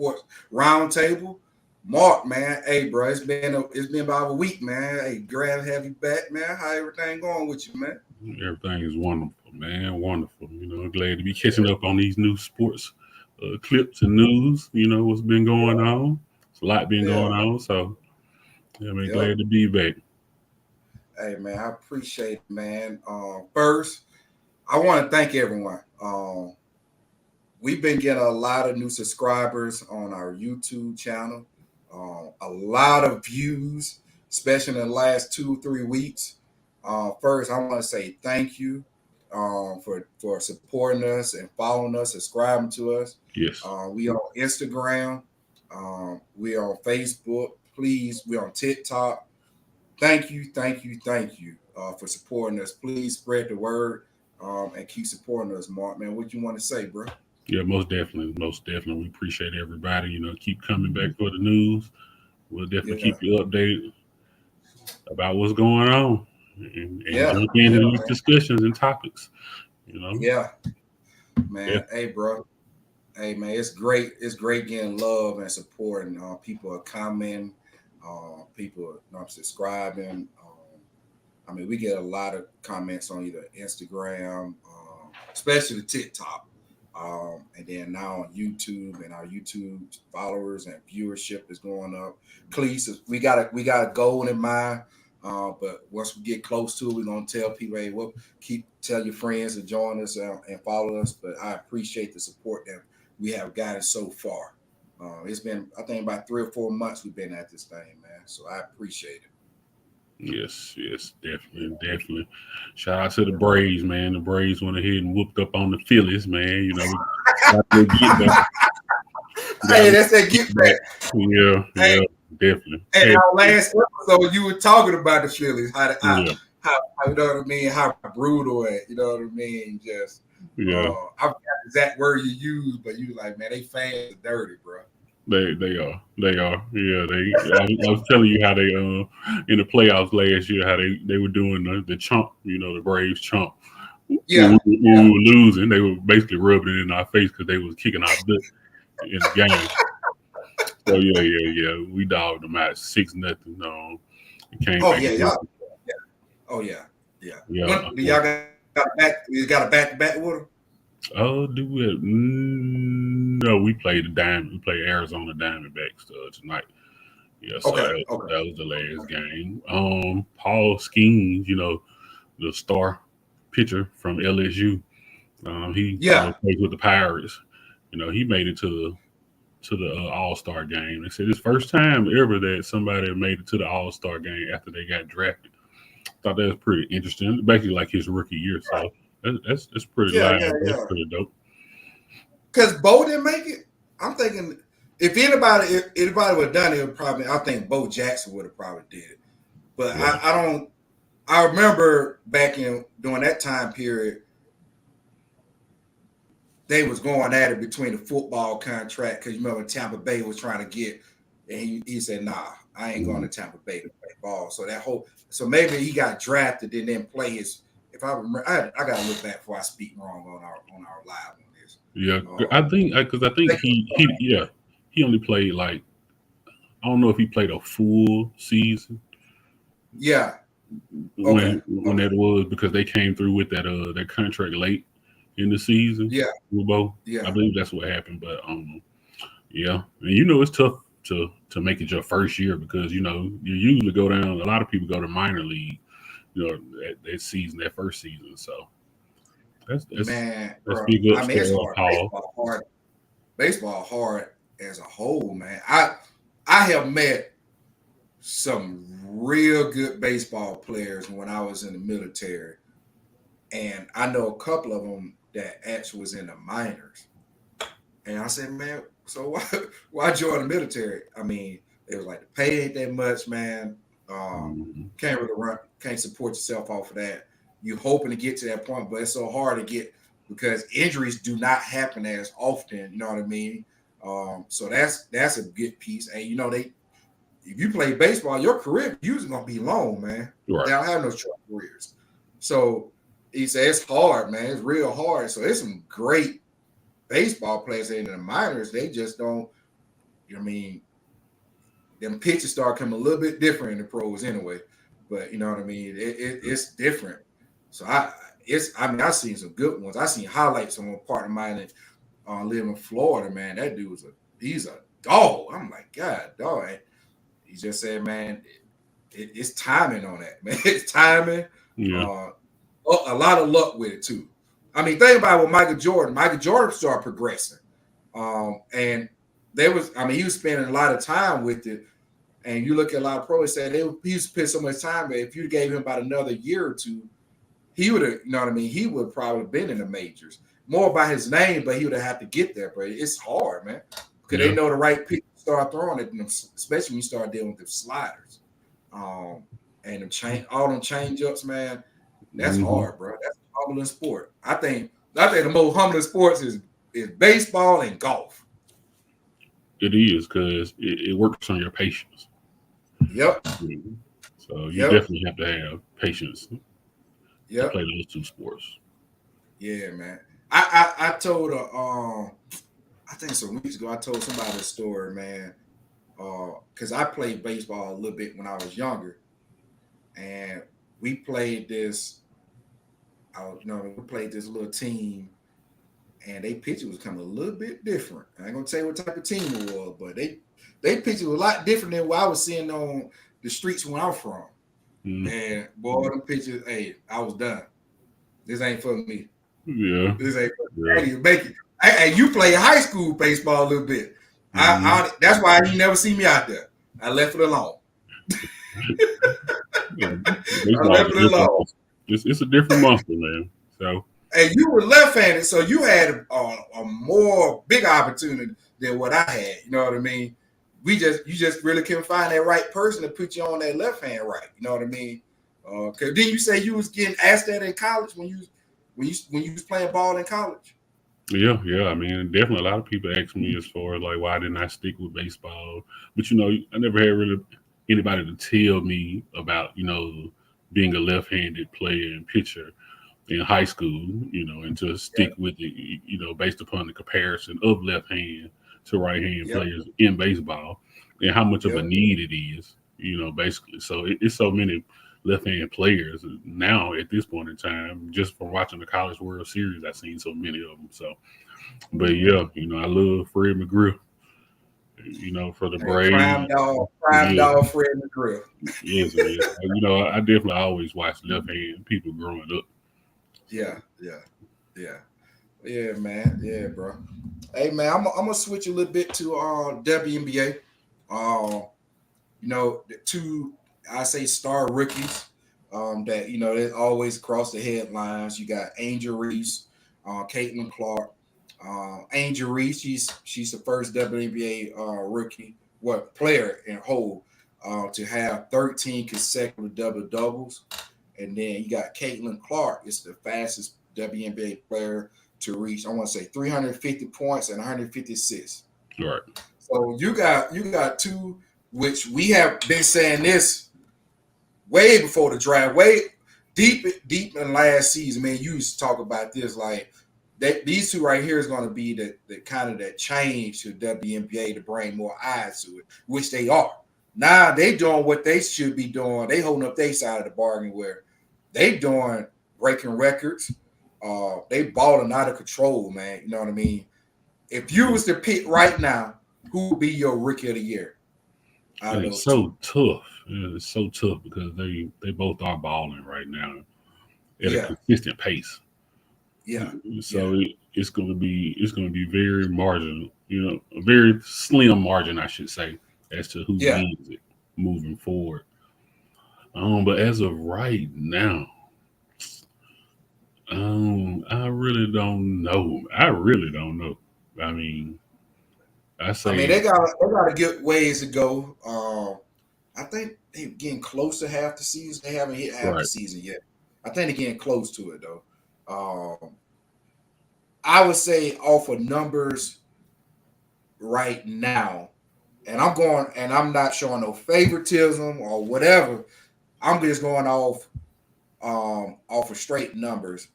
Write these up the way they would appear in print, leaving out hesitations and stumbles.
Sports Roundtable. Mark, man, hey, bro, it's been about a week, man. Hey, glad to have you back, man. How everything going with you, man? Everything is wonderful, man. Wonderful. Glad to be catching up on these new sports clips and news. What's been going on. It's a lot been Yeah, going on. So, yeah, man, yep. glad to be back. Hey, man, I appreciate it, man. First, I want to thank everyone. We've been getting a lot of new subscribers on our YouTube channel, a lot of views, especially in the last 2 3 weeks. First, I want to say thank you for supporting us and following us, subscribing to us. Yes. We on Instagram, we on Facebook. Please, we on TikTok. Thank you, thank you, thank you for supporting us. Please spread the word and keep supporting us, Mark. Man, what you want to say, bro? Yeah, most definitely. Most definitely. We appreciate everybody. Keep coming back for the news. We'll definitely Yeah, keep you updated about what's going on and yeah, jump into yeah, these man. discussions and topics. You know, Yeah, yeah, man. Hey, bro. Hey, man. It's great. It's great getting love and support, and people are commenting. People are subscribing. I mean, we get a lot of comments on either Instagram, especially the TikTok, and then now on YouTube, and our YouTube followers and viewership is going up. Please, we got a goal in mind, but once we get close to it, we're gonna tell people, hey, well, tell your friends to join us and follow us. But I appreciate the support that we have gotten so far. It's been, I think, about 3 or 4 months we've been at this thing, man. So I appreciate it. yes, yes, definitely, definitely. Shout out to the Braves, man. The Braves went ahead and whooped up on the Phillies, man. Got to get back. Got Hey, to that's that get get back. back. Yeah, Hey, yeah, definitely. and Hey, our last episode, you were talking about the Phillies, yeah, how you know what I mean, how brutal it, you know what I mean. Just, yeah. I forgot the exact word you used, but you like, man, they fans are dirty, bro. They are. Yeah, I was telling you how they in the playoffs last year how they were doing the chump, the Braves chump. Yeah, When yeah. we were losing, they were basically rubbing it in our face because they was kicking our butt in the game. So yeah. We dogged them out 6-0. It came Oh back yeah, and y'all. whooped. Yeah. Oh yeah, yeah. Yeah. When do y'all got back? You got a back to back with them? Oh, do we? No, we played the Diamond. We played Arizona Diamondbacks tonight. Yeah, so Okay, that okay, was the last game. Paul Skeens, the star pitcher from LSU. He yeah. plays with the Pirates. He made it to the All Star game. They said it's first time ever that somebody made it to the All Star game after they got drafted. Thought that was pretty interesting. Basically, like his rookie year. So that's pretty Yeah, live. yeah, That's yeah. pretty dope. Because Bo didn't make it. I'm thinking if anybody would have done it, probably I think Bo Jackson would have probably did it. But Yeah, I don't. I remember back in during that time period, they was going at it between the football contract because you remember Tampa Bay was trying to get, and he said, "Nah, I ain't going mhm. to Tampa Bay to play ball." So maybe he got drafted and then play his. If I remember, I got to look back before I speak wrong on our live on this. Yeah. I Um, think because I think he only played like I don't know if he played a full season yeah. Okay. when Okay. that was because they came through with that contract late in the season Yeah. with Bo. I Yeah. believe that's what happened. But yeah, and it's tough to make it your first year because you usually go down. A lot of people go to minor league, that season, that first season. So Man, that's bro. big I ups mean, it's to hard. Paul. Baseball hard as a whole, man. I have met some real good baseball players when I was in the military, and I know a couple of them that actually was in the minors. And I said, man, so why join the military? I mean, it was like the pay ain't that much, man. Um, Mhm. can't support yourself off of that. You hoping to get to that point, but it's so hard to get because injuries do not happen as often. You know what I mean? So that's a good piece. And they if you play baseball, your career usually gonna be long, man. They Right. don't have no short careers. So he said it's hard, man. It's real hard. So there's some great baseball players in the minors. They just don't. I mean, them pitches start coming a little bit different in the pros anyway. But you know what I mean? It's different. So I mean, I seen some good ones. I seen highlights on a partner of mine that live in Florida, man. That dude he's a dog. I'm like, God, dog. And he just said, man, it's timing on that, man. It's timing. Yeah. A lot of luck with it too. I mean, think about it with Michael Jordan. Michael Jordan started progressing. And he was spending a lot of time with it. And you look at a lot of pros say he used to spend so much time, but if you gave him about another year or two, he would have, you know what I mean? He would probably been in the majors. More by his name, but he would have had to get there. But it's hard, man. Because they know the right people start throwing it, especially when you start dealing with the sliders. And all them change ups, man. That's hard, bro. That's a humbling sport. I think the most humbling sports is baseball and golf. It is because it works on your patience. Yep. So you definitely have to have patience to play those two sports. Yeah, man. I told I think some weeks ago I told somebody a story, man. Because I played baseball a little bit when I was younger, and we played this. We played this little team, and they pitch was coming a little bit different. I ain't gonna tell you what type of team it was, but they pitch was a lot different than what I was seeing on the streets where I'm from. And boy, them pitches, hey, I was done. This ain't for me. Yeah, this ain't for me. You make it. Hey, you play high school baseball a little bit. That's why you never see me out there. I left it alone. I left it alone. It's a different monster, man. So. And you were left-handed, so you had a more big opportunity than what I had. You know what I mean? You just really couldn't find that right person to put you on that left hand right. You know what I mean? Cause didn't you say you was getting asked that in college when you was playing ball in college? Yeah. I mean, definitely a lot of people ask me as far as like why didn't I stick with baseball? But I never had really anybody to tell me about being a left-handed player and pitcher in high school, and to stick with it, based upon the comparison of left hand to right hand players in baseball and how much of a need it is, basically. So it's so many left hand players now at this point in time. Just from watching the College World Series, I've seen so many of them. So, but I love Fred McGriff. For the Braves. Prime dog, Fred McGriff. Yes. I definitely always watched left hand people growing up. Yeah, man. Yeah, bro. Hey, man, I'm gonna switch a little bit to WNBA. The two I say star rookies that they always cross the headlines. You got Angel Reese, Caitlin Clark. Angel Reese, she's the first WNBA rookie, player in whole to have 13 consecutive double doubles. And then you got Caitlin Clark. It's the fastest WNBA player to reach, I want to say 350 points and 150 assists. Right. So you got two, which we have been saying this way before the draft, way deep in last season. Man, you used to talk about this like these two right here is going to be the kind of that change to WNBA to bring more eyes to it, which they are. Now they doing what they should be doing. They holding up their side of the bargain where they doing breaking records. They balling out of control, man. You know what I mean? If you was to pick right now, who would be your rookie of the year? It's so tough. It's so tough because they both are balling right now at a consistent pace. Yeah. So it's going to be very marginal, a very slim margin, I should say, as to who wins it moving forward. But as of right now, I really don't know. I mean, they got a good ways to go. I think they're getting close to half the season. They haven't hit half the season yet. I think they're getting close to it though. I would say off of numbers right now, and I'm not showing no favoritism or whatever. I'm just going off of straight numbers.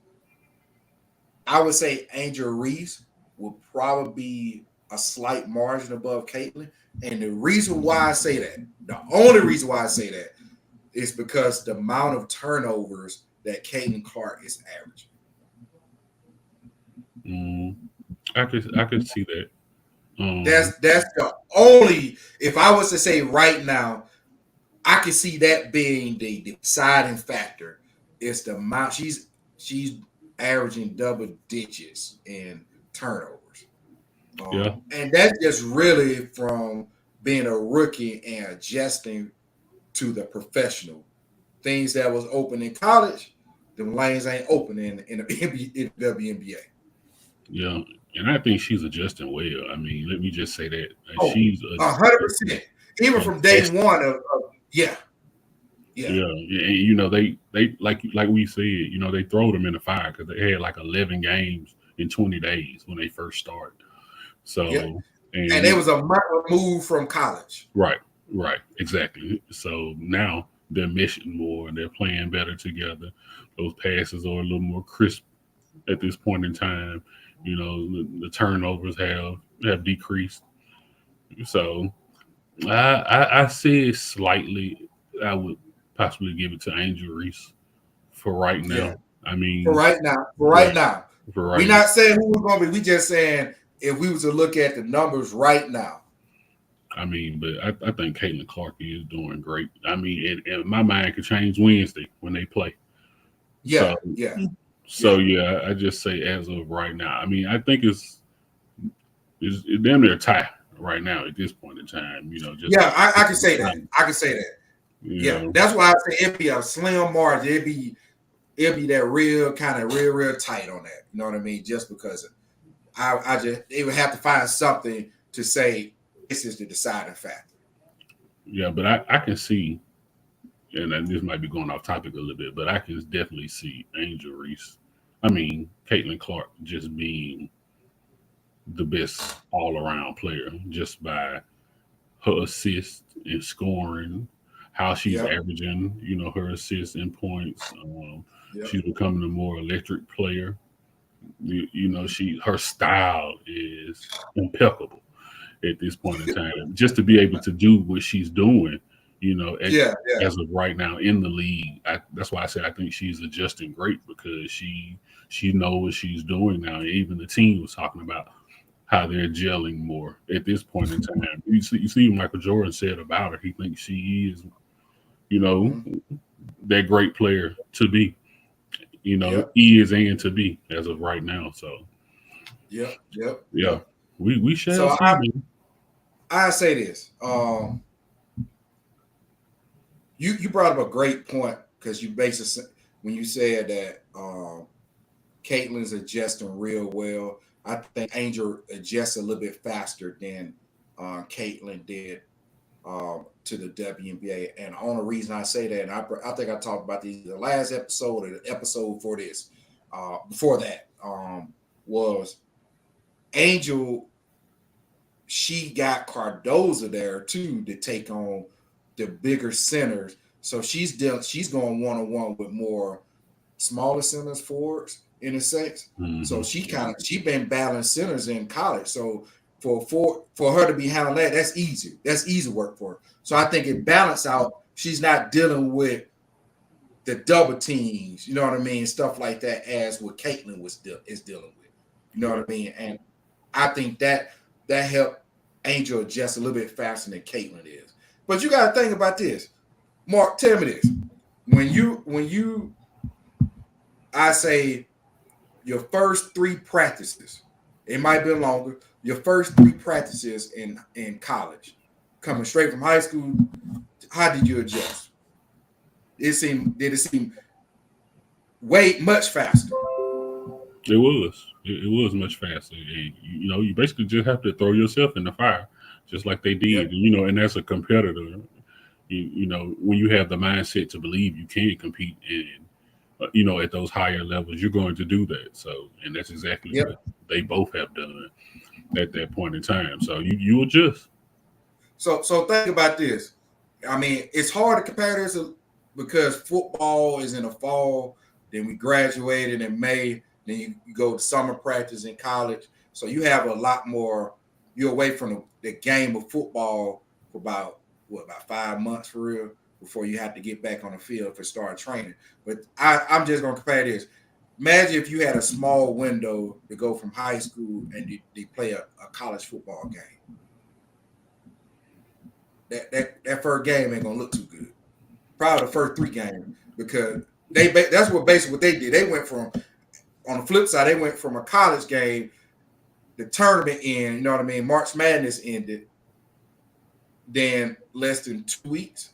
I would say Angel Reese will probably be a slight margin above Caitlin. And the reason why I say that, the only reason why I say that is because the amount of turnovers that Caitlin Clark is averaging. I could see that. That's the only. If I was to say right now, I can see that being the deciding factor. Is the amount she's averaging double digits in turnovers. Yeah. And that's just really from being a rookie and adjusting to the professional. Things that was open in college, them lanes ain't open in the WNBA. Yeah. And I think she's adjusting well. I mean, let me just say that. Oh, She's 100%. Even from day one of yeah. Yeah. And they like we said, they throw them in the fire because they had like 11 games in 20 days when they first started. So and it was a month removed from college. Right, exactly. So now they're meshing more and they're playing better together. Those passes are a little more crisp at this point in time. The turnovers have decreased. So I see it slightly. I would possibly give it to Angel Reese for right now. Yeah. I mean, for right now. We're not saying who we're going to be. We just saying if we was to look at the numbers right now. I mean, but I think Caitlin Clark is doing great. I mean, and my mind could change Wednesday when they play. Yeah, So I just say as of right now. I mean, I think it's damn near a tie right now at this point in time. I can say that. Yeah, that's why I say it'd be a slim margin. It'd be that real kind of real tight on that. You know what I mean? Just because they would have to find something to say this is the deciding factor. Yeah, but I can see, and this might be going off topic a little bit, but I can definitely see Caitlin Clark just being the best all-around player just by her assists and scoring, how she's averaging, her assists and points. She's becoming a more electric player. Her style is impeccable at this point in time. Just to be able to do what she's doing, as of right now in the league. That's why I say I think she's adjusting great because she knows what she's doing now. Even the team was talking about how they're gelling more at this point in time. You see what Michael Jordan said about her. He thinks she is, that great player to be. Is and to be as of right now. So, we shall see. I say this. You brought up a great point because you basically when you said that Caitlin's adjusting real well. I think Angel adjusts a little bit faster than Caitlin did to the WNBA. And the only reason I say that, and I think I talked about the last episode or the episode for this, before that, was Angel. She got Cardoza there too to take on the bigger centers. So she's going one-on-one with more smaller centers, forwards in a sense. Mm-hmm. So she been battling centers in college. So for her to be handling that's easy. That's easy work for her. So I think it balanced out. She's not dealing with the double teams, you know what I mean, stuff like that, as what Caitlin is dealing with. You know what I mean? And I think that helped Angel adjust a little bit faster than Caitlin is. But you got to think about this. Mark, tell me this. When you I say your first 3 practices, it might be longer, your first 3 practices in college, coming straight from high school, how did you adjust? Did it seem way much faster? It was much faster. You basically just have to throw yourself in the fire, just like they did. Yeah. And as a competitor, when you have the mindset to believe you can compete and at those higher levels, you're going to do that. So, and that's exactly what they both have done at that point in time. So you adjust. So think about this. I mean, it's hard to compare this because football is in the fall. Then we graduated in May. Then you go to summer practice in college. So you have a lot more you're away from the game of football for about 5 months for real before you have to get back on the field for start training. But I'm just gonna compare this. Imagine if you had a small window to go from high school and they play a college football game. That first game ain't gonna look too good. Probably the first 3 games because that's what basically what they did. They went from, on the flip side, they went from a college game, the tournament end, you know what I mean? March Madness ended. Then less than 2 weeks,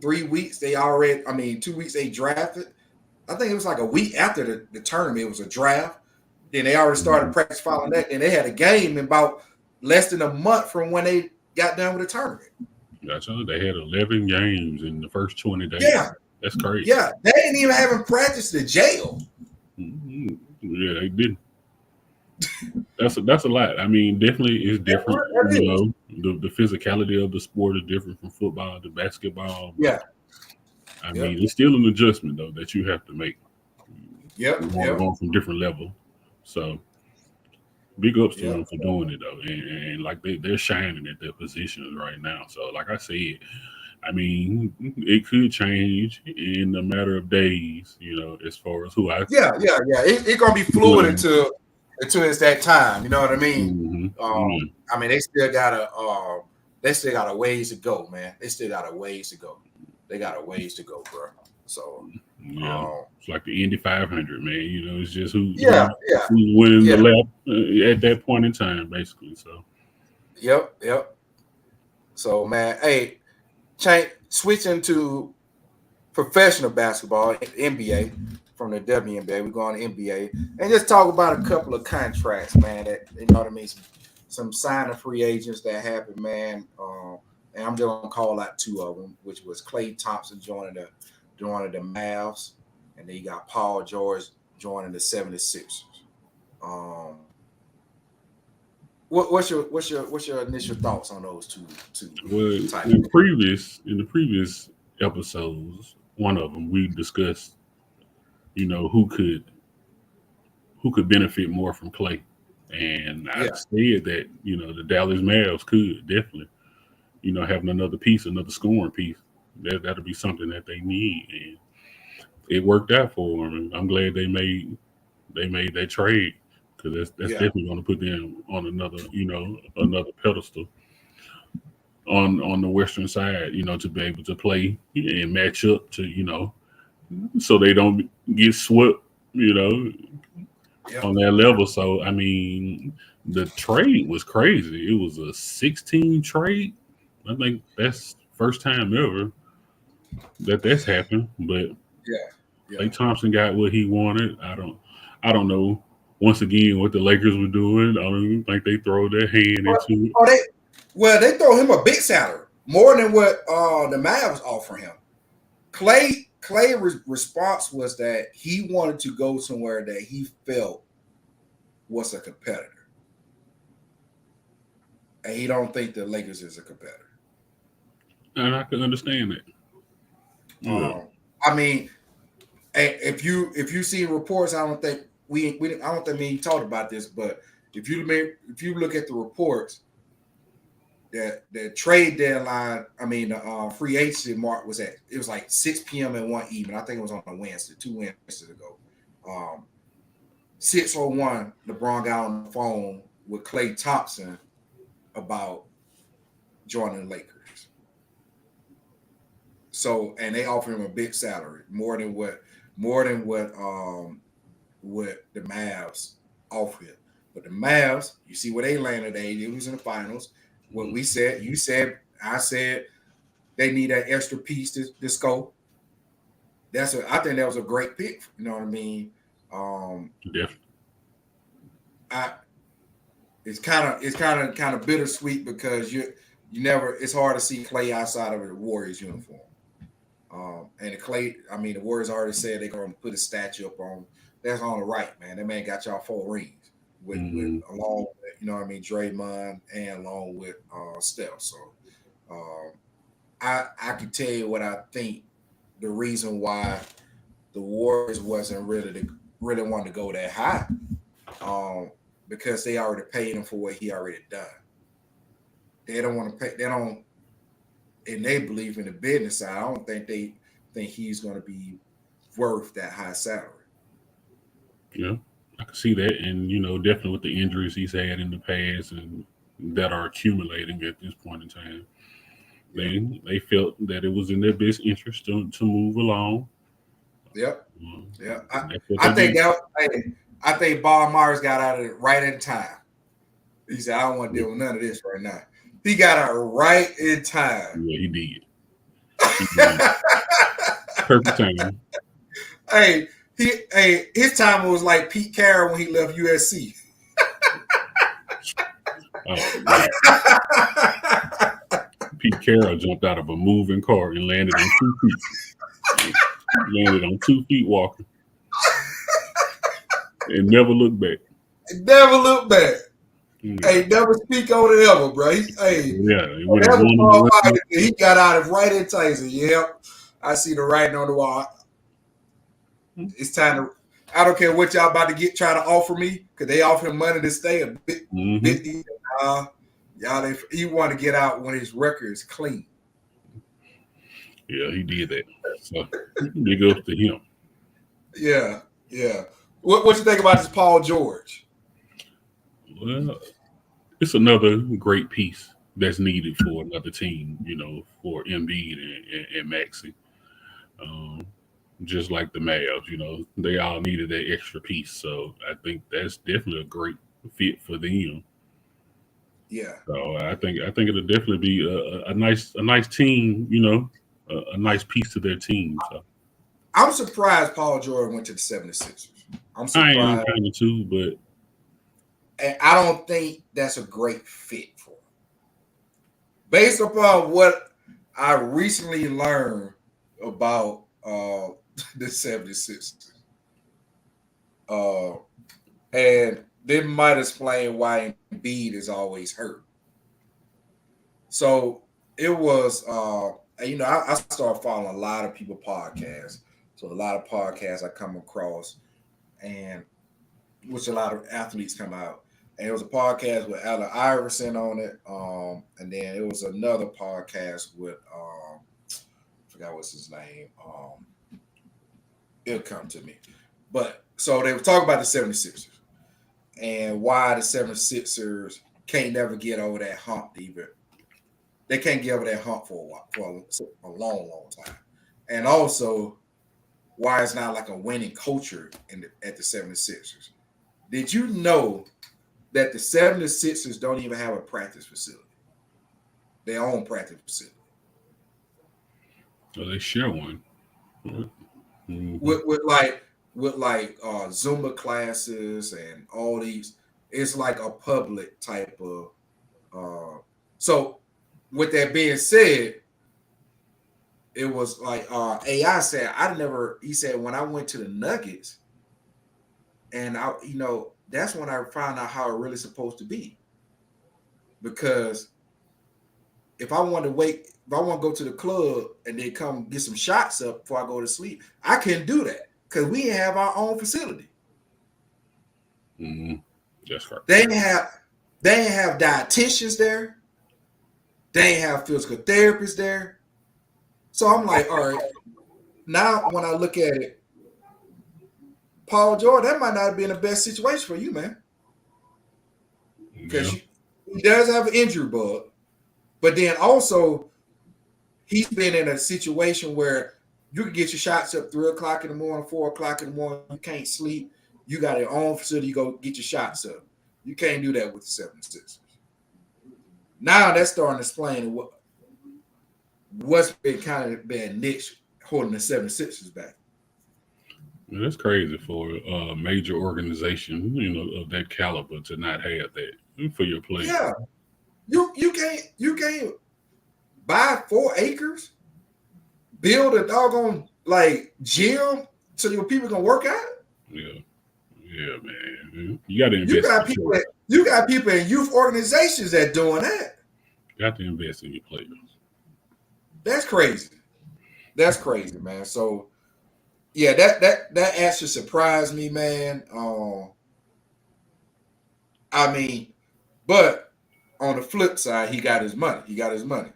3 weeks, 2 weeks they drafted. I think it was like a week after the tournament, it was a draft. Then they already started practice following that. Then they had a game in about less than a month from when they got done with the tournament. Gotcha. They had 11 games in the first 20 days. Yeah. That's crazy. Yeah. They didn't even have him practice the jail. Mm-hmm. Yeah, they didn't. That's a lot. I mean, definitely it's different. You know, the physicality of the sport is different from football to basketball. Yeah. I mean, it's still an adjustment though that you have to make. Yep. Going from different level. So big ups to them for doing it though, and like they're shining at their positions right now. So like I said, I mean, it could change in a matter of days. You know, as far as who I it's gonna be fluid until it's that time. You know what I mean? Mm-hmm. I mean, they still got a ways to go, man. They still got a ways to go. They got a ways to go, bro. So it's like the Indy 500, man. You know, it's just who's winning the lap at that point in time, basically. So, yep. So, man, hey, switching to professional basketball, NBA from the WNBA, we're going to NBA and just talk about a couple of contracts, man. That you know what I mean. Some signing free agents that happened, man. And I'm just gonna call out 2 of them, which was Klay Thompson joining the Mavs, and then you got Paul George joining the 76ers. What's your initial thoughts on those two? Well, in the previous episodes, one of them we discussed, you know, who could benefit more from Klay, and I said that, you know, the Dallas Mavs could definitely, you know, having another scoring piece, that'll be something that they need, and it worked out for them. And I'm glad they made that trade, because that's definitely going to put them on another pedestal on the Western side, you know, to be able to play and match up to, you know, so they don't get swept, you know, on that level. So I mean, the trade was crazy. It was a 16 trade. I think that's first time ever that's happened. But Klay Thompson got what he wanted. I don't know. Once again, what the Lakers were doing, I don't even think they throw their hand into it. They throw him a big salary, more than what the Mavs offer him. Klay response was that he wanted to go somewhere that he felt was a competitor, and he don't think the Lakers is a competitor. And I can understand that. I mean, if you see reports, I don't think we talked about this, but if you look at the reports, that the trade deadline, the free agency mark was like 6 p.m. in one evening. I think it was on a Wednesday, 2 Wednesdays ago. 6:01, LeBron got on the phone with Klay Thompson about joining the Lakers. So, and they offer him a big salary, more than what the Mavs offer him. But the Mavs, you see where they landed. They was in the finals. What we said, you said, I said, they need that extra piece to scope. I think that was a great pick. You know what I mean? It's kind of bittersweet because you never. It's hard to see Klay outside of the Warriors uniform. And the Warriors already said they're going to put a statue up on. That's on the right, man. That man got y'all 4 rings with along with, you know what I mean, Draymond, and along with Steph. So I can tell you what I think the reason why the Warriors wasn't really wanting to go that high. because they already paid him for what he already done. They don't want to pay. They don't, and they believe in the business side. I don't think they think he's going to be worth that high salary. Yeah, I can see that, and definitely with the injuries he's had in the past and that are accumulating at this point in time, Yeah. they felt that it was in their best interest to move along. Yep. Um, Yeah. that's what I they think did. I think Bob Myers got out of it right in time. He said, I don't want to Yeah, deal with none of this right now. He got out right in time. he did. He did. Perfect timing. Hey, his time was like Pete Carroll when he left USC. Oh man, Pete Carroll jumped out of a moving car and landed on 2 feet. Landed on 2 feet walking and never looked back. Never look back. Yeah, Hey, never speak on it ever, bro. yeah. He went and Whatever won him the Paul rest. Myers did, he got out of right in time. He said, yep, I see the writing on the wall. It's time to. I don't care what y'all about to try to offer me, because they offer him money to stay a bit. Mm-hmm. Y'all, he want to get out when his record is clean. Yeah, he did that. So big ups to him. Yeah. What you think about this Paul George? Well, it's another great piece that's needed for another team, for Embiid and Maxey. Um, just like the Mavs, they all needed that extra piece. So I think that's definitely a great fit for them. Yeah. So I think it'll definitely be a nice team, a nice piece to their team. So I'm surprised Paul George went to the 76ers. I'm I am surprised. kind of too, but And I don't think that's a great fit for him. Based upon what I recently learned about the 76ers. And they might explain why Embiid is always hurt. So it was, I started following a lot of people podcasts. So a lot of podcasts I come across, and which a lot of athletes come out. And it was a podcast with Allen Iverson on it. And then it was another podcast with I forgot what's his name. It'll come to me. But so they were talking about the 76ers and why the 76ers can't never get over that hump either. They can't get over that hump for a while, for a long, long time. And also why it's not like a winning culture at the 76ers. Did you know that the 76ers don't even have a practice facility? Their own practice facility. so they share one. Mm-hmm. With Zumba classes and all these, it's like a public type of. So, with that being said, it was like AI said. He said when I went to the Nuggets, and that's when I found out how it really supposed to be. Because if I want to go to the club and then come get some shots up before I go to sleep, I can't do that because we have our own facility. Mm-hmm. That's right. They ain't have dietitians there. They ain't have physical therapists there. So I'm like, all right. Now when I look at it, Paul George, that might not be in the best situation for you, man. Because he does have an injury bug. But then also, he's been in a situation where you can get your shots up 3 o'clock in the morning, 4 o'clock in the morning. You can't sleep. You got your own facility. You go get your shots up. You can't do that with the 76ers. Now that's starting to explain what's been kind of been niche holding the 76ers back. That's crazy for a major organization, of that caliber to not have that for your players. Yeah, you can't buy 4 acres, build a doggone gym so your people can work out. Yeah, man. You got to invest. You got people in youth organizations that doing that. You got to invest in your players. That's crazy. That's crazy, man. So, yeah, that actually surprised me, man. I mean, but on the flip side, he got his money. He got his money.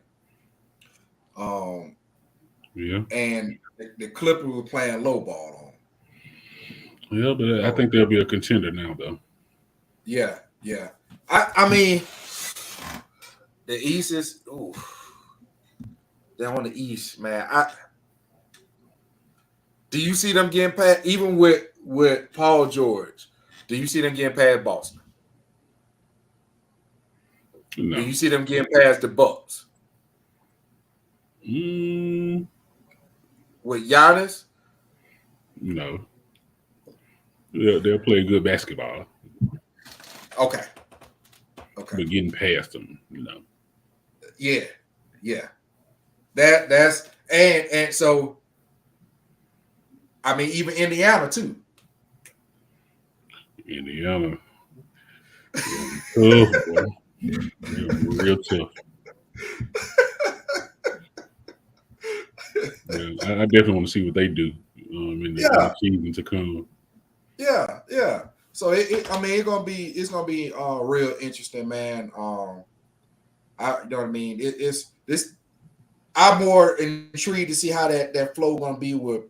Yeah. And the Clippers were playing low ball on him. Yeah, but I So think they'll be a contender now, though. yeah, yeah. I mean, the East is they're on the East, man. Do you see them getting past even with Paul George? Do you see them getting past Boston? Do No. you see them getting past the Bucks? With Giannis? No. They'll play good basketball, Okay. Okay. but getting past them, no. Yeah. Yeah. That's and so I mean even Indiana too. Indiana, tough, boy. Real tough. Yeah, I definitely want to see what they do in the Yeah. season to come. Yeah. Yeah. So I mean it's gonna be real interesting, man. You know what I mean? It's this. I'm more intrigued to see how that flow gonna be with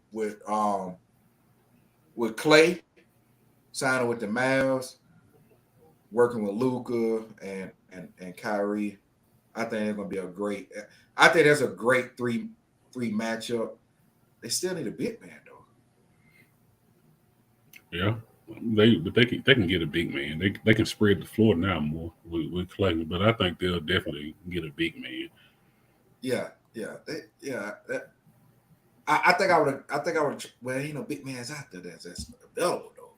Klay signing with the Mavs, working with Luka and Kyrie. I think it's gonna be a great. I think that's a great three matchup. They still need a big man though. Yeah, they can get a big man. They can spread the floor now more with Clay, but I think they'll definitely get a big man. Yeah, yeah, I think I would. I think I would. Well, big man's out there that's available though.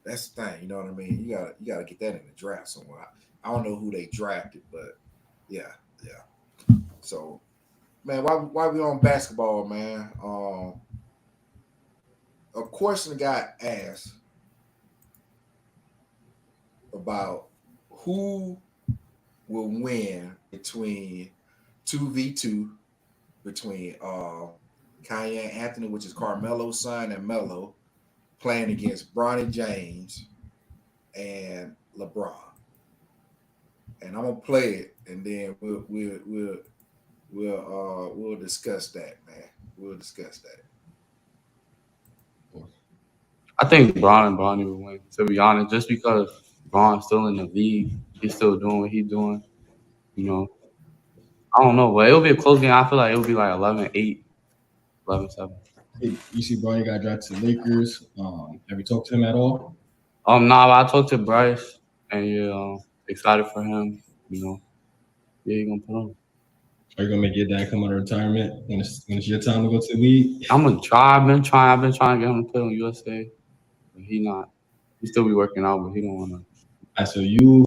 That's the thing. You know what I mean? You gotta get that in the draft somewhere. I don't know who they drafted, but yeah, yeah. So, man, why we on basketball, man? A question got asked about who will win between 2v2 between Kanye and Anthony, which is Carmelo's son, and Melo playing against Bronny James and LeBron. And I'm gonna play it, and then we'll discuss that, man. We'll discuss that. I think Braun and Bronny will win, to be honest, just because Braun's still in the league. He's still doing what he's doing. You know, I don't know, but it'll be a close game. I feel like it'll be like 11-8, 11-7. Hey, you see Bronny got drafted to the Lakers. Have you talked to him at all? Nah, I talked to Bryce, and yeah, excited for him. Yeah, he gonna put on. Are you gonna make your dad come out of retirement when it's your time to go to the league? I'm gonna try. I've been trying to get him to play on USA, but he not. He still be working out, but he don't wanna. So you.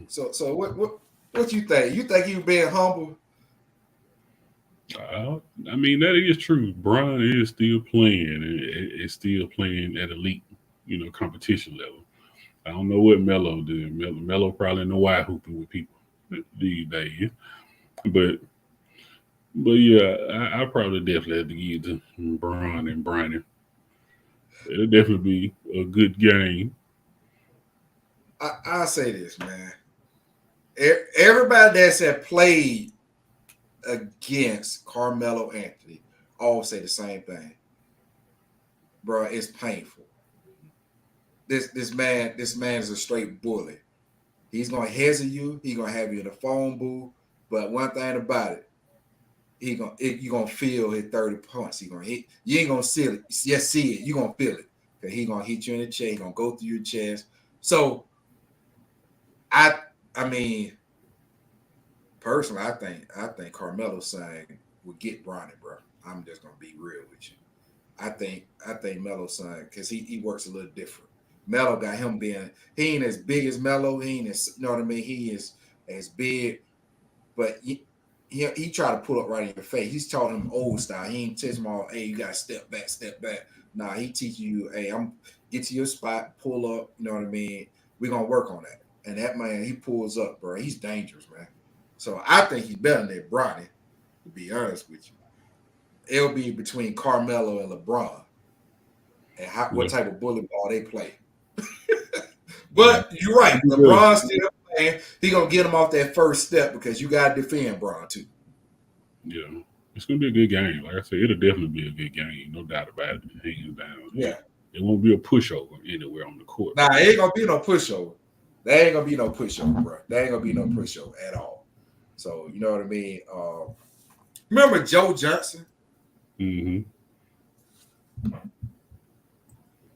So what you think? You think you being humble? I mean, that is true. Bron is still playing. It's still playing at elite, competition level. I don't know what Melo did. Melo probably in the wide hooping with people these days. But yeah, I probably definitely have to give it to Bron and Bronny. It'll definitely be a good game. I'll say this, man. Everybody that's had played against Carmelo Anthony all say the same thing. Bro, it's painful. This man is a straight bully. He's gonna hesitate you. He's gonna have you in the phone booth. But one thing about it, you're gonna feel his 30 punts. He gonna hit. You ain't gonna see it. Just see it. You're gonna feel it. Cause he gonna hit you in the chest. He gonna go through your chest. So I mean, personally, I think Carmelo's son will get Bronny, bro. I'm just gonna be real with you. I think Melo's son, because he works a little different. Melo got him being, he ain't as big as Melo. He ain't as, you know what I mean? He is as big, but he try to pull up right in your face. He's taught him old style. He ain't teach him all, hey, you gotta step back. Nah, he teaching you, hey, I'm get to your spot, pull up, you know what I mean? We're gonna work on that. And that man, he pulls up, bro. He's dangerous, man. So I think he's better than Bronny, to be honest with you. It'll be between Carmelo and LeBron and what type of bully ball they play. But you're right. LeBron still playing. He gonna get him off that first step because you got to defend Bron too. Yeah, it's gonna be a good game. Like I said, it'll definitely be a good game, no doubt about it. Hands down. Yeah, it won't be a pushover anywhere on the court. Nah, it ain't gonna be no pushover. There ain't gonna be no pushover, bro. There ain't gonna be no pushover at all. So you know what I mean. Remember Joe Johnson? Mm-hmm.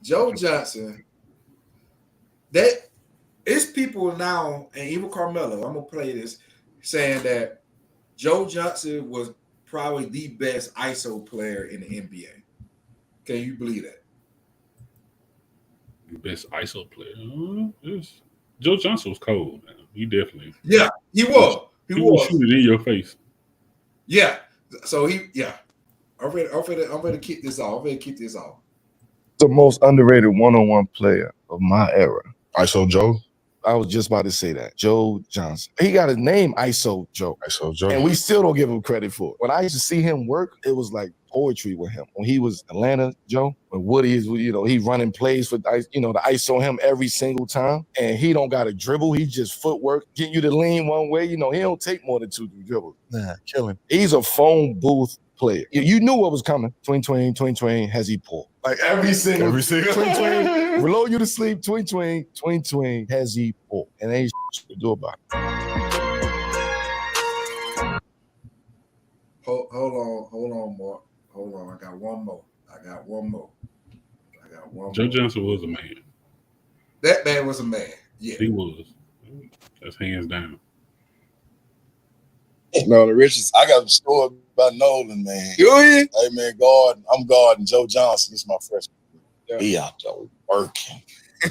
Joe Johnson. That it's people now, and even Carmelo. I'm gonna play this, saying that Joe Johnson was probably the best ISO player in the NBA. Can you believe that? Best ISO player. Joe Johnson was cold, man. He definitely. Yeah, he was. He was. Shoot it in your face. Yeah. So I'm ready to kick this off. The most underrated one-on-one player of my era. ISO Joe. I was just about to say that. Joe Johnson. He got his name ISO Joe. ISO Joe. And we still don't give him credit for it. When I used to see him work, it was like poetry with him. When he was Atlanta Joe, when Woody is, he running plays for, the ISO him every single time. And he don't got to dribble. He just footwork, get you to lean one way. He don't take more than 2 dribbles. Nah, kill him. He's a phone booth player. You knew what was coming. 2020, has he pulled? Like every single 2020, reload you to sleep, 2020, has he pulled? And ain't shit to do about it. Hold on, Mark. Hold on. I got one more. Joe Johnson was a man. That man was a man. Yeah. He was. That's hands down. No, the richest. I got a story about Nolan, man. You hear? Hey, man, I'm guarding Joe Johnson. This is my freshman. Yeah. He out there working.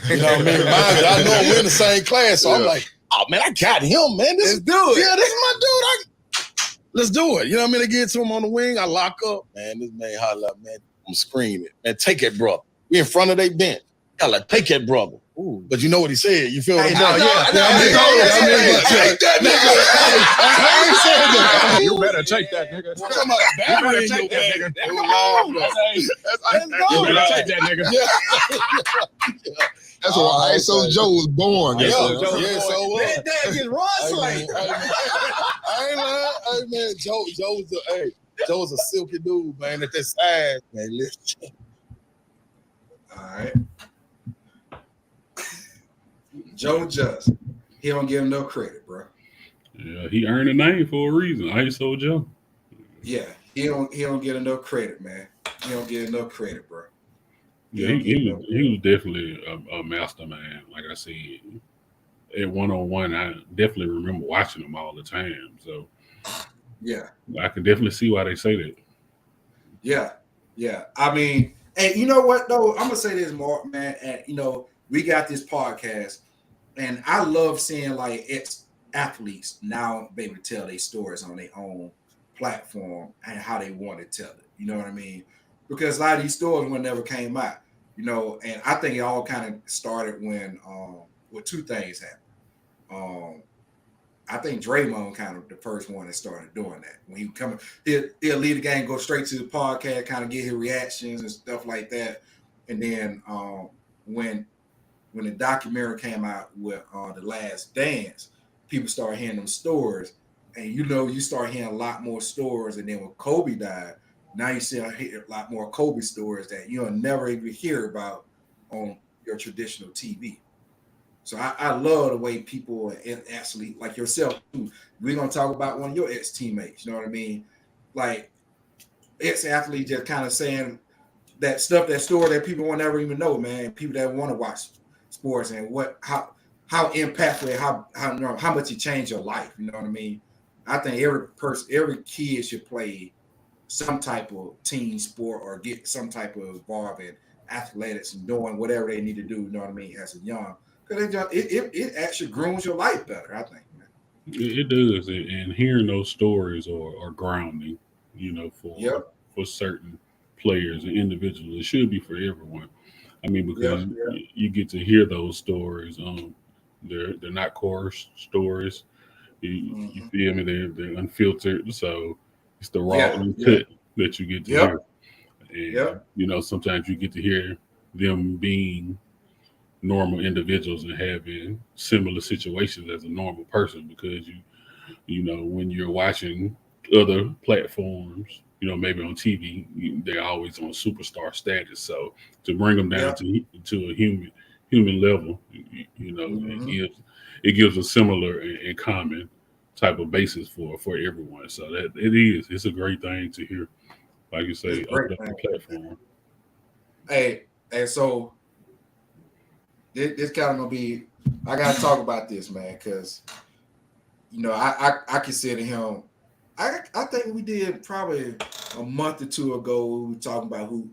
You know what I mean? I know we're in the same class, so I'm like, oh, man, I got him, man. Let's do it. Yeah, this is my dude. Let's do it. You know what I mean? I get to him on the wing. I lock up. Man, this man holler up, man. I'm screaming. Man, take that brother. We in front of their bench. I like, take that brother. Ooh. But you know what he said. You feel what I'm saying? You better take that, nigga. I'm talking about a battery in your bag. You better take that, nigga. That's why ISO Joe was born. Yeah, so That dad get Ross like. I ain't lying. Hey, man, Joe's a silky dude, man. At that size, man. Listen. All right. Joe Johnson. He don't give him no credit, bro. Yeah, he earned a name for a reason. ISO Joe. Yeah, he don't get enough credit, man. He don't get enough credit, bro. Yeah, he was definitely a mastermind. Like I said, at one-on-one, I definitely remember watching him all the time. So yeah, I can definitely see why they say that. Yeah. I mean, and you know what though? I'm gonna say this, Mark, man. And we got this podcast, and I love seeing like ex-athletes now be able to tell their stories on their own platform and how they want to tell it. You know what I mean? Because a lot of these stories never came out. And I think it all kind of started when two things happened. I think Draymond kind of the first one that started doing that. When he come, he'll leave the game, go straight to the podcast, kind of get his reactions and stuff like that. And then when the documentary came out with The Last Dance, people started hearing them stories, and you start hearing a lot more stories. And then when Kobe died, now you see a lot more Kobe stories that you'll never even hear about on your traditional TV. So I love the way people actually, like yourself, we're going to talk about one of your ex-teammates, you know what I mean? Like, ex-athlete just kind of saying that stuff, that story that people will never even know, man. People that want to watch sports and how impactful, how much it changed your life, you know what I mean? I think every kid should play some type of team sport or get some type of involved in athletics and doing whatever they need to do, you know what I mean, as a young. Because it actually grooms your life better, I think. Man. It does, and hearing those stories are grounding, for certain players and individuals. It should be for everyone. I mean, because you get to hear those stories. They're not coarse stories. You feel me? They're unfiltered, so it's the raw uncut that you get to hear. And sometimes you get to hear them being normal individuals and having similar situations as a normal person, because you know, when you're watching other platforms, you know, maybe on TV, they're always on superstar status. So to bring them down to a human level, you know, it gives a similar and common type of basis for everyone. So that it's a great thing to hear, like you say, up on the platform. Hey, and so this kind of gonna be. I gotta talk about this, man, because you know I consider him. I think we did probably a month or two ago. We were talking about who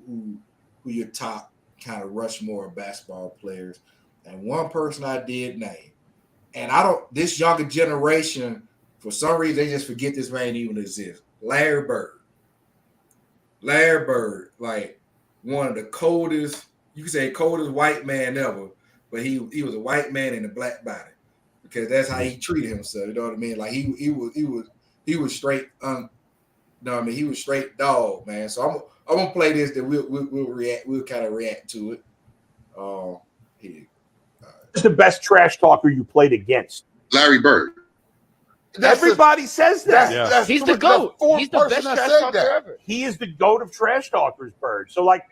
your top kind of Rushmore basketball players, and one person I did name, and I don't. This younger generation, for some reason, they just forget this man even exists. Larry Bird. Larry Bird, like one of the coldest, you could say coldest white man ever, but he was a white man in a black body, because that's how he treated himself. You know what I mean? Like he was straight, you know what I mean? He was straight dog, man. So I'm gonna play this, that we'll kind of react to it. Who's the best trash talker you played against? Larry Bird. Everybody says that. He's the GOAT. He's the best trash talker ever. He is the GOAT of trash talkers, Bird. So like,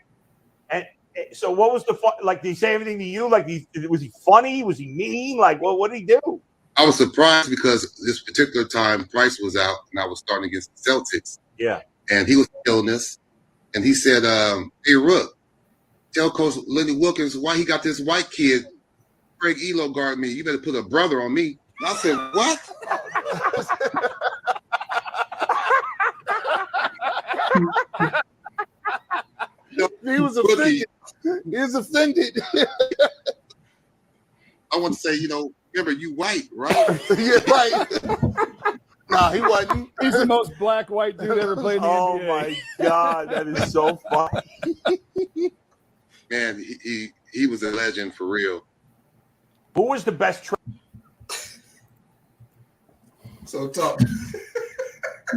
and so what was the fun? Like, did he say everything to you? Like, was he funny? Was he mean? Like, what did he do? I was surprised because this particular time Price was out and I was starting against the Celtics. Yeah. And he was killing us. And he said, hey, Rook, tell Coach Lenny Wilkins why he got this white kid, Craig Elo, guard me. You better put a brother on me. And I said, what? He was offended. He was offended. I want to say, you know, remember, you white, right? Yeah, right. Nah, he wasn't. He's the most black white dude ever played in the NBA. Oh my God, that is so funny. Man, he was a legend for real. Who was the best? So talk.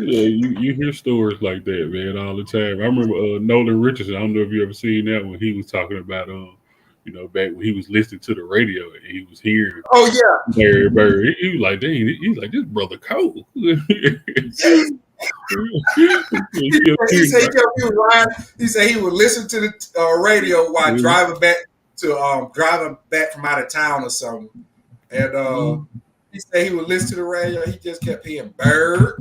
Yeah, you hear stories like that, man, all the time. I remember Nolan Richardson. I don't know if you ever seen that when he was talking about, you know, back when he was listening to the radio and he was hearing. Oh yeah, Larry Bird. He was like, dang, he's like, this brother cold. He said he would listen to the radio while driving back from out of town or something, and he said he would listen to the radio. He just kept hearing Bird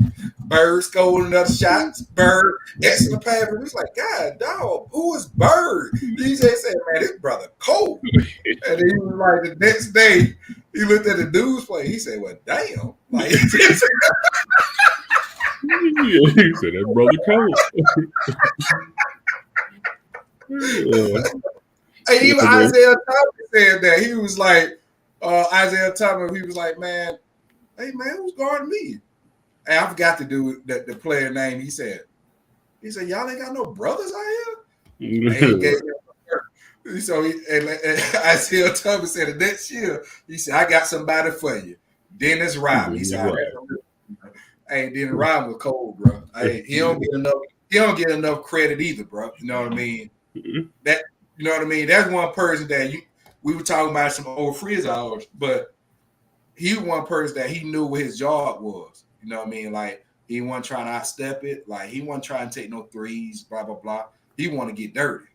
scolding another shots, Bird extra pass. He was like, God, dog, who is Bird? He said, man, this brother cold. And then he was like, the next day, he looked at the news play. He said, well, damn. Like, he said that brother cold. And even Isaiah Thomas said that. He was like, Isaiah Thomas, he was like, man, hey, man, who's guarding me? And I forgot to do the player name. He said, y'all ain't got no brothers out here? And so Isaiah Thomas said, the next year, he said, I got somebody for you. Dennis Rodman. He said, hey, Dennis Rodman was cold, bro. He don't get enough credit either, bro. You know what I mean? That, you know what I mean? That's one person that we were talking about some old freeze hours, but he was one person that he knew what his job was. You know what I mean? Like, he wasn't trying to outstep it. Like, he wasn't trying to take no threes, blah, blah, blah. He wanted to get dirty,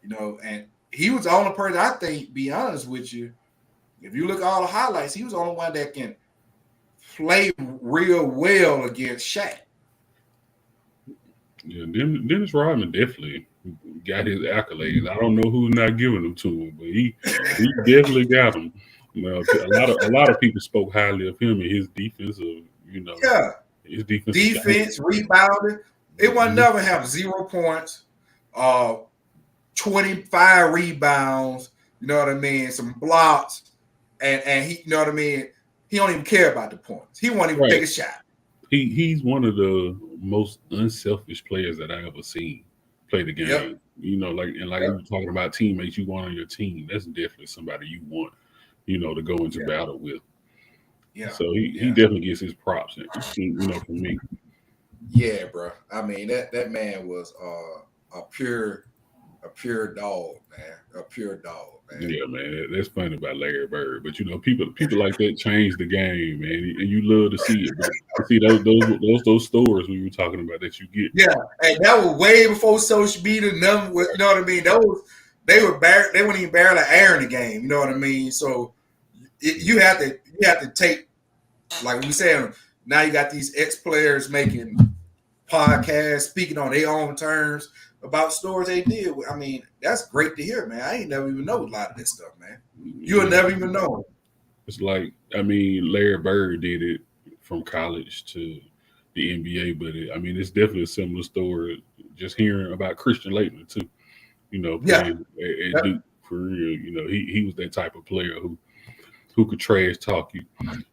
you know? And he was the only person, I think, be honest with you, if you look at all the highlights, he was the only one that can play real well against Shaq. Yeah, Dennis Rodman definitely got his accolades. I don't know who's not giving them to him, but he definitely got them. Well, a lot of people spoke highly of him and his defensive, you know. Yeah. His defense, rebounding. It would never have 0 points, 25 rebounds, you know what I mean, some blocks, and he, you know what I mean, he don't even care about the points. He won't even take a shot. He's one of the most unselfish players that I ever seen play the game. Yep. You know, like you were talking about teammates you want on your team. That's definitely somebody you want, you know, to go into battle with. Yeah. So he definitely gets his props, you know, for me. Yeah, bro. I mean, that man was a pure a pure dog, man. A pure dog, man. Yeah, man, that's funny about Larry Bird. But people like that change the game, man, and you love to see it. But you see those stories we were talking about that you get. Yeah, and that was way before social media. You know what I mean? They weren't even barely airing the game. You know what I mean? So you have to take, like we said. Now you got these ex-players making podcasts, speaking on their own terms about stories they did. I mean, that's great to hear, man. I ain't never even know a lot of this stuff, man. You'll never even know. It's like, I mean, Larry Bird did it from college to the NBA, but it's definitely a similar story. Just hearing about Christian Laettner too, playing at Duke for real. He was that type of player who could trash talk you, and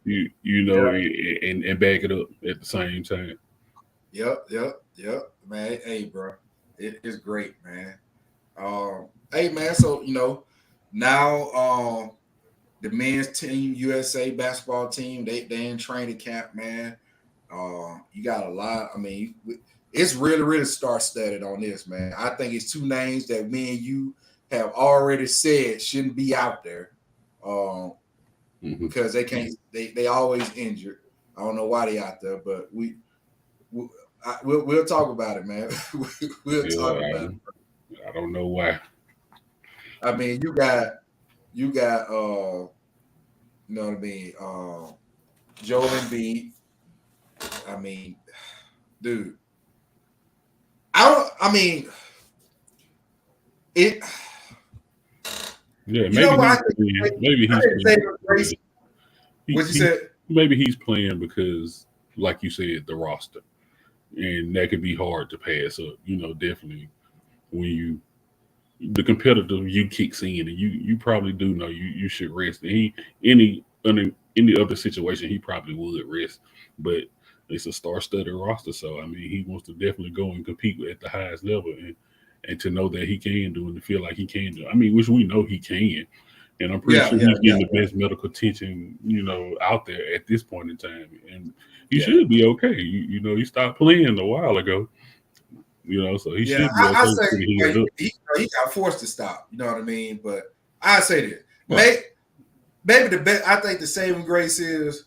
back it up at the same time. Yep, man. Hey, bro, it's great, man. Hey, man. So now the men's team, USA basketball team, they in training camp, man. You got a lot. I mean, it's really star-studded on this, man. I think it's two names that me and you have already said shouldn't be out there, because they can't. They always injured. I don't know why they out there, but we'll talk about it, man. We'll talk about it. I don't know why. I mean, you got you know what I mean, Joel Embiid. I mean, dude. It. Yeah, maybe he's playing because, like you said, the roster, and that could be hard to pass up. Definitely when the competitive you kicks in, and you probably do know you should rest. And any other situation, he probably would rest, but it's a star-studded roster, so he wants to definitely go and compete at the highest level, and to know that he can do and to feel like he can do. Which we know he can, and I'm pretty sure he's getting the best medical attention out there at this point in time, and he should be okay. He stopped playing a while ago, so he should be okay. I say he got forced to stop. You know what I mean? But I say this, maybe the best. I think the saving grace is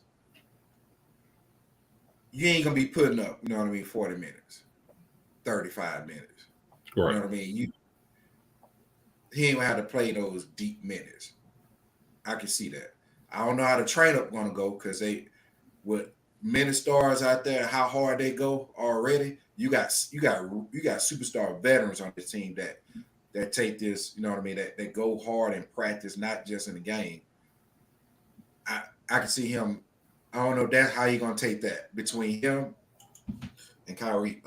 you ain't gonna be putting up. You know what I mean? 40 minutes, 35 minutes. Right. You know what I mean? He ain't gonna have to play those deep minutes. I can see that. I don't know how the train up gonna go because with many stars out there, how hard they go already. You got superstar veterans on this team that take this. You know what I mean? That go hard in practice, not just in the game. I can see him. I don't know. That's how you gonna take that between him and Kyrie.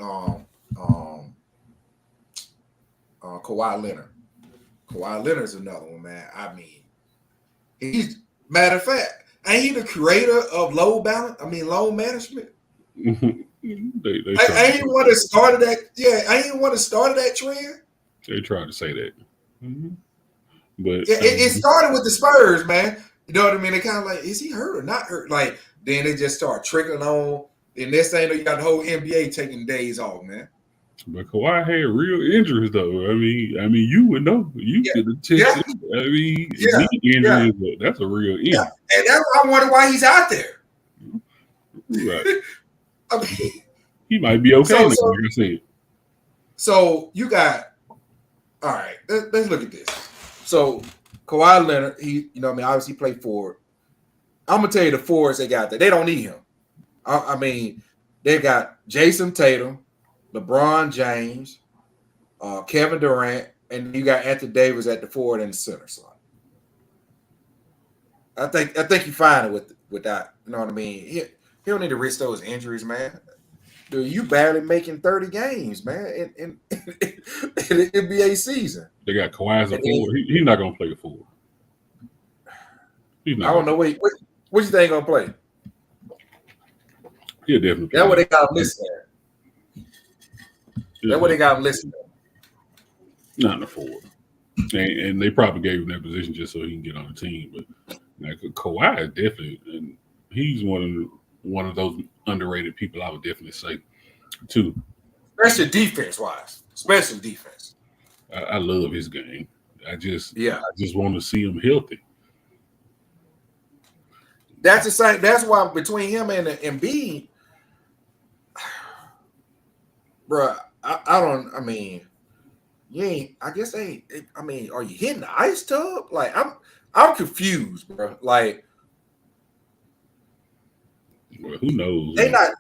Kawhi Leonard. Kawhi Leonard's another one, man. I mean, he's matter of fact, ain't he the creator of load management? they I ain't want to start that. Yeah, I ain't want to start that trend. They tried to say that, but it started with the Spurs, man. You know what I mean? They kind of like, is he hurt or not hurt? Like then they just start trickling on. And next thing you know, you got the whole NBA taking days off, man. But Kawhi had real injuries, though. You would know. You could have checked it. Injuries, but that's a real injury. Yeah. And that's why I wonder why he's out there. Right. He might be okay, like I said. So you got, all right, let's look at this. So Kawhi Leonard, he, obviously played forward. I'm going to tell you the forwards they got there. They don't need him. They got Jason Tatum, LeBron James, Kevin Durant, and you got Anthony Davis at the forward and the center slot. I think you find it with that. You know what I mean? He don't need to risk those injuries, man. Dude, you barely making 30 games, man, in the NBA season. They got Kawhi as a forward. He's not gonna play a forward. I don't know. What you think gonna play? Yeah, definitely. That's what they got him listed at. That's what they got him listed at. Not in a forward. And they probably gave him that position just so he can get on the team. But like Kawhi is definitely, and he's one of those underrated people I would definitely say too. Especially defense wise. Especially defense. I love his game. I just Yeah. want to see him healthy. That's the same. That's why between him and Embiid, bro, I don't. I mean, you ain't. I guess they. I mean, are you hitting the ice tub? Like I'm confused, bro. Like Well, who knows? they not.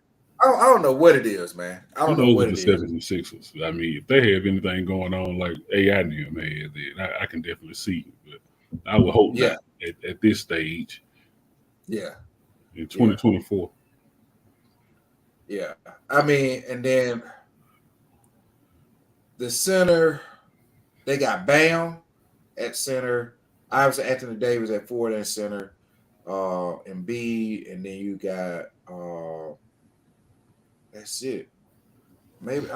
I don't know what it is, man. I don't know what it the is. 76ers. I mean, if they have anything going on like AI and them had, then I can definitely see. But I would hope not at this stage. Yeah. In 2024. Yeah. I mean, and then the center, they got Bam at center. Obviously, Anthony Davis at forward and center. Embiid, and then you got that's it. Maybe you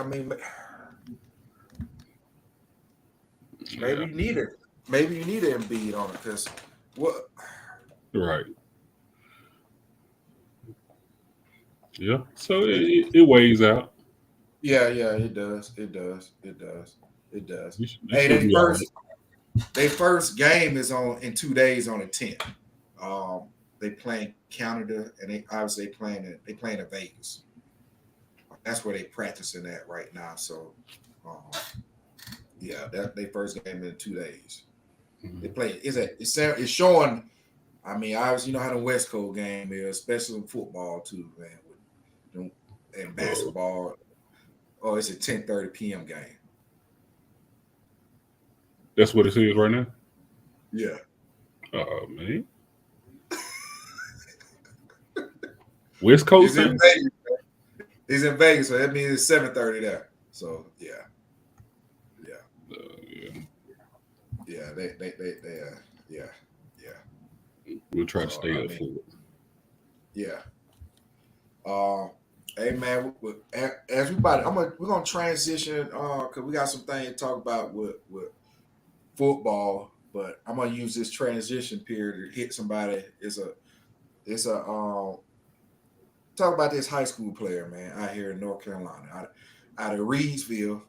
need it. Maybe you need an Embiid on it because what? Right. Yeah. So it weighs out. Yeah, it does. It does. Hey, their first game is in 2 days on the 10th. They playing Canada, and they obviously playing in Vegas. That's where they practicing at right now. So, that their first game in 2 days. Mm-hmm. They play. It's showing. I mean, obviously, you know how the West Coast game is, especially in football too, man, and basketball. Oh, it's a 10:30 p.m. game. That's what it is right now? Yeah. Oh, man. West Coast? He's in Vegas, so that means it's 7:30 there. So, yeah. We'll try to stay up for it. Yeah. Hey man, everybody, we're gonna transition because we got some things to talk about with football, but I'm gonna use this transition period to hit somebody. It's a talk about this high school player, man, out here in North Carolina, out of Reesville,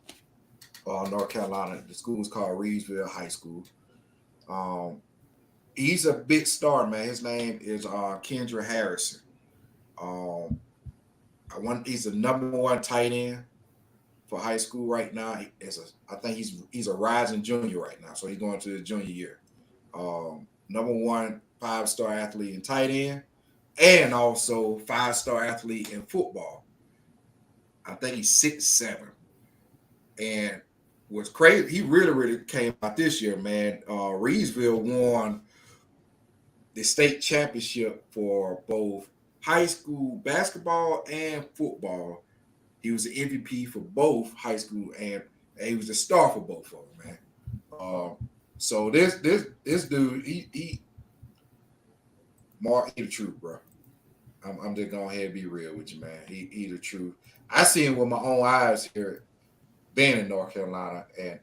North Carolina. The school is called Reesville High School. He's a big star, man. His name is Kendra Harrison. He's the number one tight end for high school right now. I think he's a rising junior right now, so he's going to his junior year. Number one 5-star athlete in tight end, and also 5-star athlete in football. I think he's 6'7". And what's crazy, he really came out this year, man. Reesville won the state championship for both high school basketball and football. He was the MVP for both high school and he was the star for both of them, man. So this dude, he Mark, he the truth, bro. I'm just going ahead and be real with you, man. He the truth. I see him with my own eyes here, being in North Carolina, and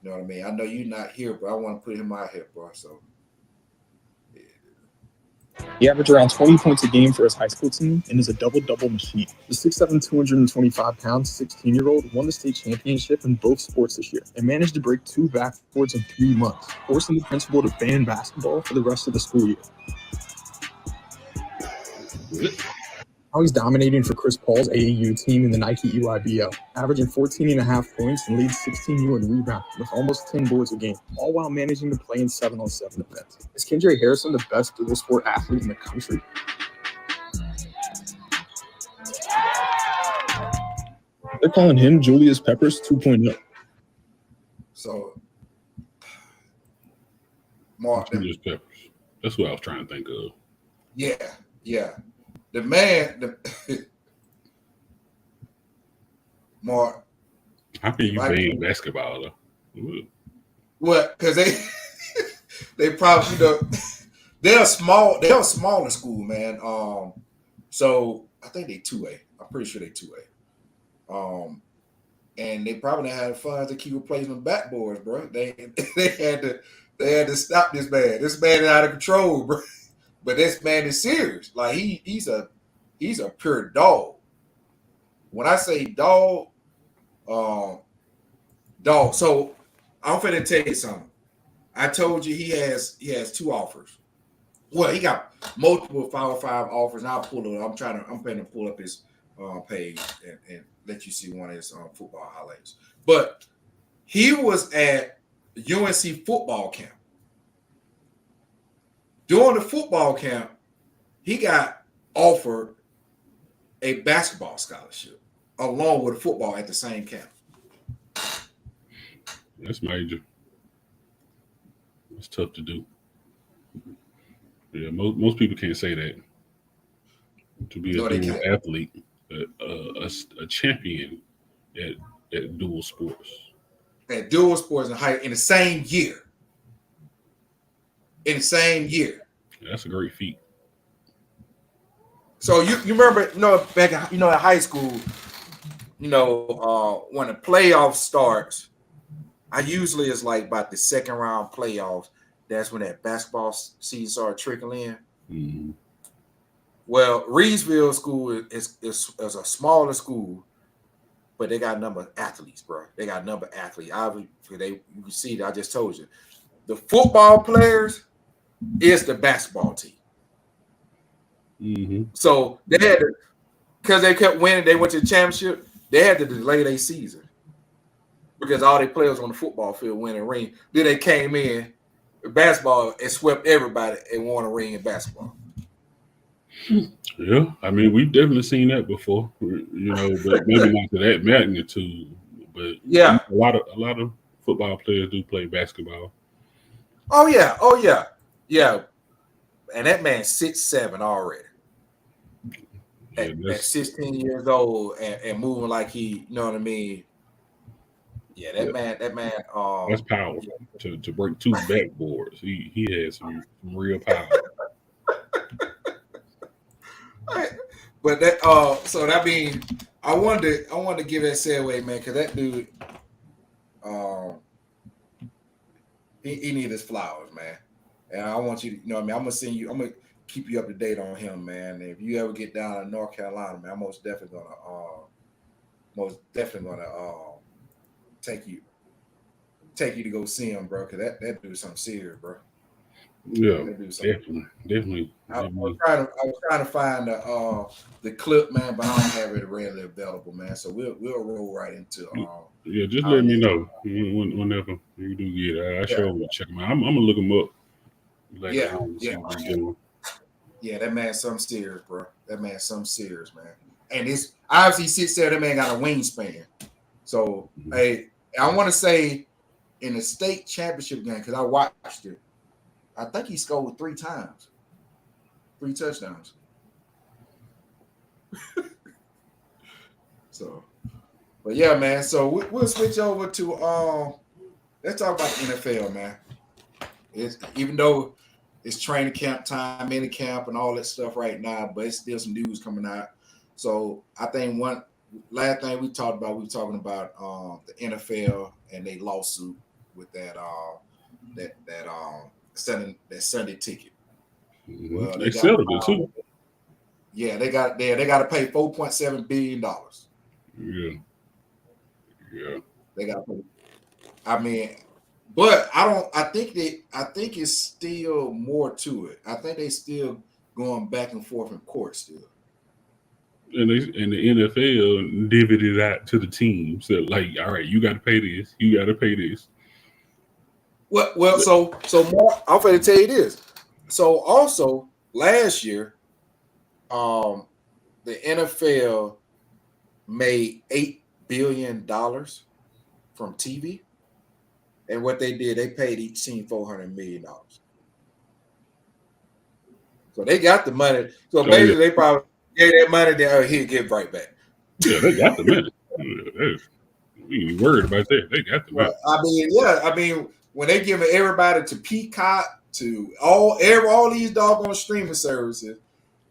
you know what I mean. I know you're not here, but I want to put him out here, bro. So. He averaged around 20 points a game for his high school team and is a double-double machine. The 6'7", 225-pound 16-year-old won the state championship in both sports this year and managed to break 2 backboards in 3 months, forcing the principal to ban basketball for the rest of the school year. Now he's dominating for Chris Paul's AAU team in the Nike EYBL, averaging 14.5 points and leads 16U in rebounding with almost 10 boards a game, all while managing to play in 7-on-7 events. Is Kendra Harrison the best dual sport athlete in the country? They're calling him Julius Peppers 2.0. So, Mark, Julius Peppers. That's what I was trying to think of. Yeah. The man, Mark. How can you ban basketball though? What? Because they probably they're a smaller school, man. So I think they 2A. I'm pretty sure they 2A. And they probably didn't have funds to keep replacing backboards, bro. They had to stop this man. This man is out of control, bro. But this man is serious. Like he's a pure dog. When I say dog, dog. So I'm finna tell you something. I told you he has 2 offers. Well, he got multiple Power 5 offers. And I'll pull it. I'm going to pull up his page and let you see one of his football highlights. But he was at UNC football camp. During the football camp, he got offered a basketball scholarship along with football at the same camp. That's major. It's tough to do. Yeah, most people can't say that. To be a dual athlete, a champion at dual sports. At dual sports in the same year. In the same year. That's a great feat. So you remember, back in high school, when the playoffs starts, I usually it's like about the second round playoffs. That's when that basketball season started trickling in. Mm-hmm. Well, Reeseville School is a smaller school, but they got a number of athletes, bro. They got a number of athletes. You can see that I just told you. The football players is the basketball team. Mm-hmm. So they had to, because they kept winning, they went to the championship, they had to delay their season because all their players on the football field winning a ring. Then they came in basketball and swept everybody and won a ring in basketball. Yeah, I mean, we've definitely seen that before, but maybe not to that magnitude. But yeah, a lot of football players do play basketball. Oh yeah. And that man's 6'7" already. At 16 years old and moving like he, you know what I mean? Yeah, that man. That's power to break 2 backboards. He has some real power. But that so that means I wanted to give that segue, man, because that dude he need his flowers, man. And I want you to, I'm gonna keep you up to date on him, man. And if you ever get down to North Carolina, man, I'm most definitely gonna take you to go see him, bro, because that dude's something serious, bro. Yeah, definitely. I was trying to find the clip, man, but I don't have it readily available, man. So we'll roll right into just let me know whenever you do get it. I sure will check him out. I'm gonna look him up. Yeah, that man's something serious, bro. That man's something serious, man. And it's obviously 6'7", that man got a wingspan. So hey, I want to say in the state championship game, because I watched it, I think he scored 3 times, 3 touchdowns. So, but yeah, man. So we'll switch over to let's talk about the NFL, man. Even though it's training camp time, mini camp, and all that stuff right now, but it's still some news coming out. So I think one last thing we were talking about the NFL and their lawsuit with that Sunday ticket. Mm-hmm. Well, they settled it too. Yeah, they got to pay $4.7 billion. Yeah. They got to pay. I mean, but I think it's still more to it. I think they still going back and forth in court still. And the NFL divvied it out to the teams. So like, all right, you got to pay this. You got to pay this. Well, so more. I'm going to tell you this. So also last year, the NFL made $8 billion from TV, and what they did, they paid each team $400 million. So they got the money. So maybe they probably gave that money. Then he'll give right back. Yeah, they got the money. We ain't worried about that. They got the money. I mean, when they giving everybody to Peacock, to all these doggone streaming services,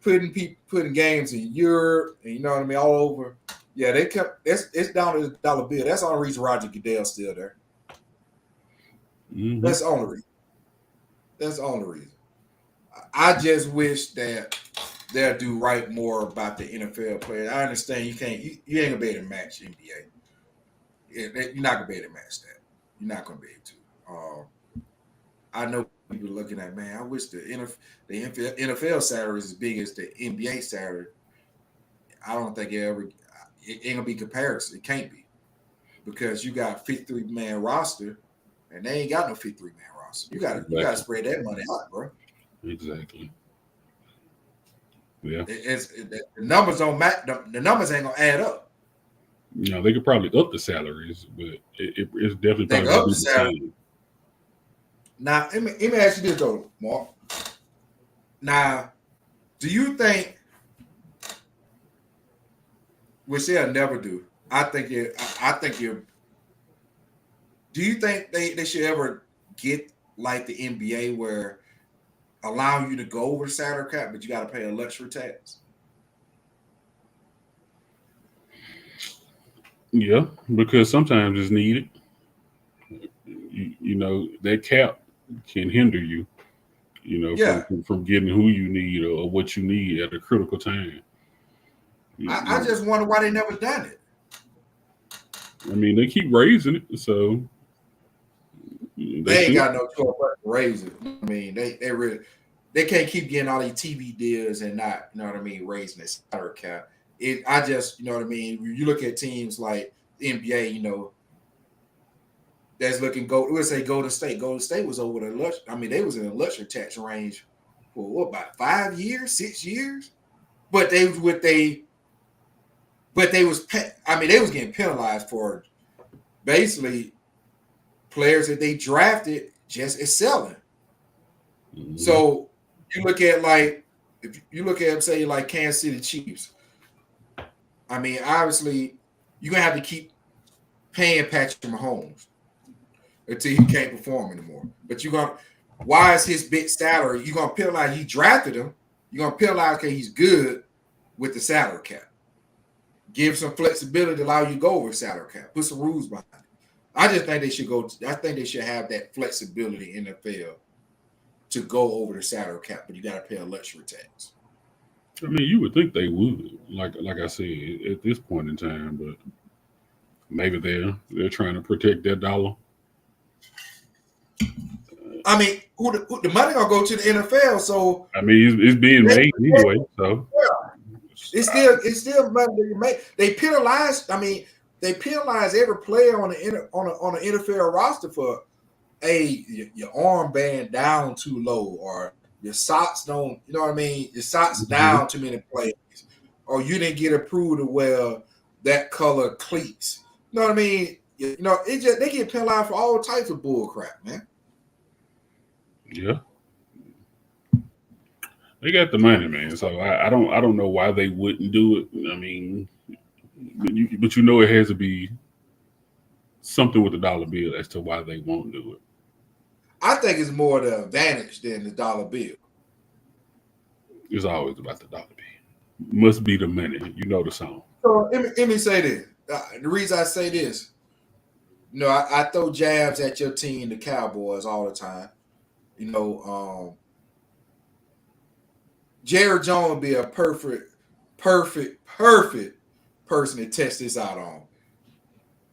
putting games in Europe, and you know what I mean, all over. Yeah, they kept it's down to the dollar bill. That's the only reason Roger Goodell's still there. Mm-hmm. That's the only reason. I just wish that they'll do right more about the NFL players. I understand you ain't gonna be able to match NBA. You're not gonna be able to match that. You're not going to be able to. I know people looking at, man, I wish the NFL salary is as big as the NBA salary. I don't think it ain't going to be comparison. It can't be. Because you got 53-man roster, and they ain't got no 53-man roster. You got to spread that money out, bro. Exactly. Yeah. The numbers don't match. The numbers ain't gonna add up. You know, they could probably up the salaries, but it's definitely They probably up the the salary. same. Now, let me ask you this though, Mark. Now, do you think, which they'll never do? I think you. Do you think they should ever get like the NBA where allowing you to go over the salary cap, but you got to pay a luxury tax? Yeah, because sometimes it's needed. You know, that cap can hinder you, you know, from getting who you need or what you need at a critical time. I just wonder why they never done it. I mean, they keep raising it, so they ain't got no choice but to raise it. I mean, they can't keep getting all these TV deals and not, you know what I mean, raising the salary cap. You know what I mean. You look at teams like the NBA, you know, that's looking we'll say Golden State. Golden State was over the luxury. I mean, they was in the luxury tax range for what, about 5 years, 6 years, but they was getting penalized for basically players that they drafted just excelling. Mm-hmm. So you look at if you look at say like Kansas City Chiefs. I mean, obviously you're gonna have to keep paying Patrick Mahomes until he can't perform anymore. But why is his big salary? You're gonna penalize. He drafted him. You're gonna penalize because he's good with the salary cap. Give some flexibility to allow you to go over salary cap. Put some rules behind it. I just think they should go. I think they should have that flexibility in the NFL to go over the salary cap, but you got to pay a luxury tax. I mean, you would think they would, like I said, at this point in time, but maybe they're trying to protect their dollar. I mean, the money gonna go to the NFL, so I mean, it's being made anyway. So yeah, it's still money to be made. They penalize. I mean, they penalize every player on the NFL roster for your armband down too low, or your socks don't. You know what I mean? Your socks down too many plays, or you didn't get approved to wear that color cleats. You know what I mean? You know, they get penalized for all types of bull crap, man. Yeah, they got the money, man. So I don't know why they wouldn't do it. I mean, but you know it has to be something with the dollar bill as to why they won't do it. I think it's more the advantage than the dollar bill. It's always about the dollar bill. Must be the money. You know the song. So let me say this. The reason I say this, you know, I throw jabs at your team, the Cowboys, all the time. You know, Jared Jones would be a perfect person to test this out on.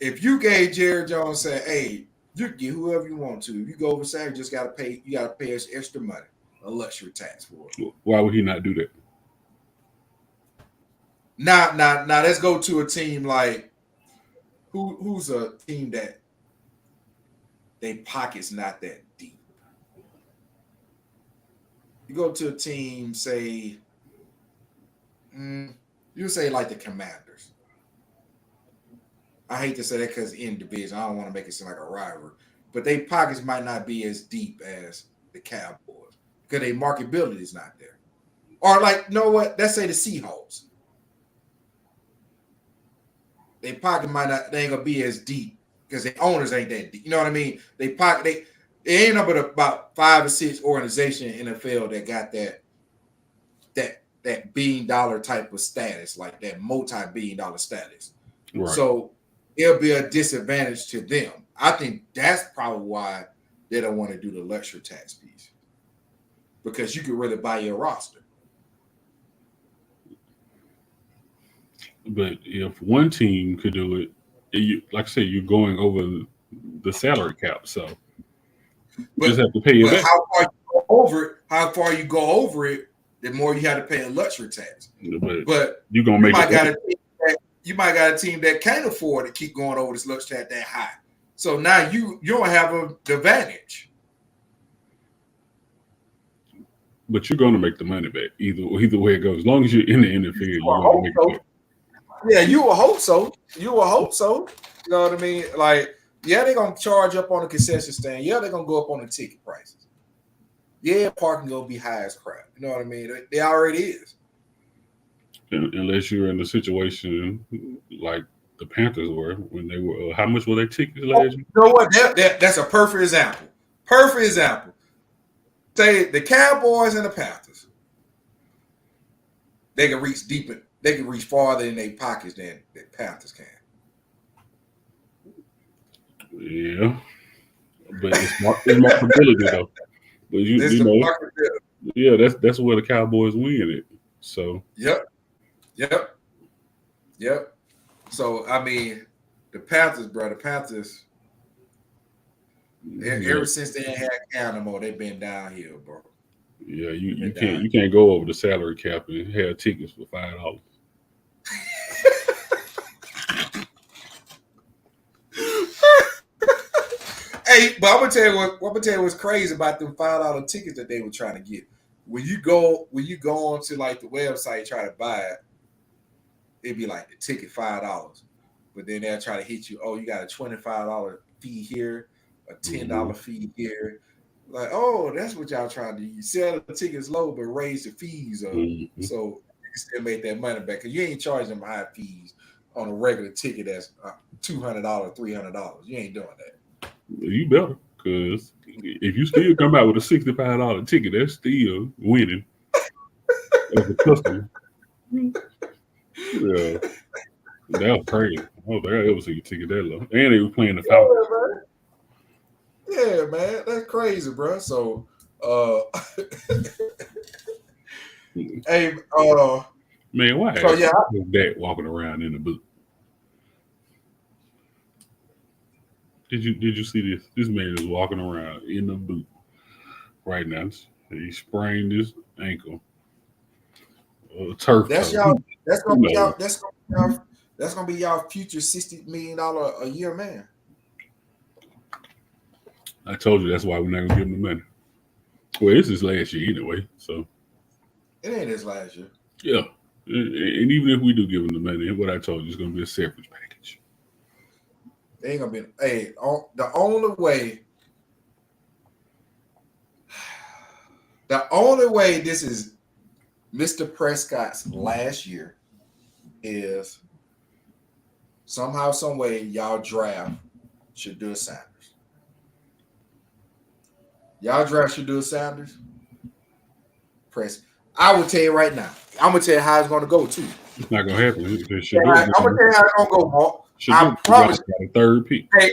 If you gave Jared Jones, say, hey, you can get whoever you want to. If you go over salary, you gotta pay us extra money, a luxury tax for it. Why would he not do that? Now let's go to a team like who's a team that their pocket's not that deep. You go to a team, say, you say like the Commanders. I hate to say that because in division, I don't want to make it seem like a rivalry, but their pockets might not be as deep as the Cowboys because their marketability is not there. Or like, you know what? Let's say the Seahawks. Their pocket they ain't gonna be as deep because their owners ain't that deep. You know what I mean? They ain't no but about 5 or 6 organizations in the NFL that got that billion-dollar type of status, like that multi-billion-dollar status. Right. So it'll be a disadvantage to them. I think that's probably why they don't want to do the luxury tax piece, because you could really buy your roster. But if one team could do it, like I said, you're going over the salary cap, so you just have to pay it back. How far you go over it, the more you have to pay a luxury tax. But you're gonna make you might got a team that can't afford to keep going over this luxury tax that high. So now you don't have an advantage. But you're gonna make the money back either way it goes. As long as you're in the NFL, you're gonna make it back. Yeah, you will hope so. You will hope so. You know what I mean? Like, yeah, they're gonna charge up on the concession stand. Yeah, they're gonna go up on the ticket prices. Yeah, parking gonna be high as crap. You know what I mean? They already is. Unless you're in a situation like the Panthers were when they were. How much were their tickets last year? You know what? That's a perfect example. Perfect example. Say the Cowboys and the Panthers. They can reach deeper. They can reach farther in their pockets than the Panthers can. Yeah, but it's marketability though. But you know, yeah, that's where the Cowboys win it. So Yep. So I mean, the Panthers, bro. The Panthers. Ever since they ain't had Animal, they've been downhill, bro. Yeah, you can't go over the salary cap and have tickets for $5. Hey, but I'm gonna tell you what's crazy about them $5 tickets that they were trying to get. When you go onto like the website try to buy it, it'd be like the ticket $5. But then they'll try to hit you, you got a $25 fee here, a $10 fee here. Like, that's what y'all trying to do. You sell the tickets low, but raise the fees up. So you can still make that money back. Because you ain't charging them high fees on a regular ticket that's $200, $300. You ain't doing that. You better, because if you still come out with a $65 ticket, that's still winning as a customer. Yeah, that was crazy. I don't think I ever see a ticket that low. And they were playing the Falcons. Yeah, man, that's crazy, bro. So, hey, man, why? So yeah, that walking around in the booth. Did you see this? This man is walking around in the booth right now. He sprained his ankle. Turf. That's y'all. That's gonna be y'all. That's gonna be y'all future $60 million a year man. I told you that's why we're not gonna give him the money. Well, this is last year anyway, so it ain't his last year. Yeah, and even if we do give him the money, what I told you is gonna be a separate package. They ain't gonna be. Hey, the only way this is Mr. Prescott's last year is somehow, some way, y'all draft Shedeur Sanders. Y'all draft Shedeur Sanders. I will tell you right now. I'm gonna tell you how it's gonna go too. It's not gonna happen. I'm gonna tell you how it's gonna go, Mark. I promise you. A third pick. Hey,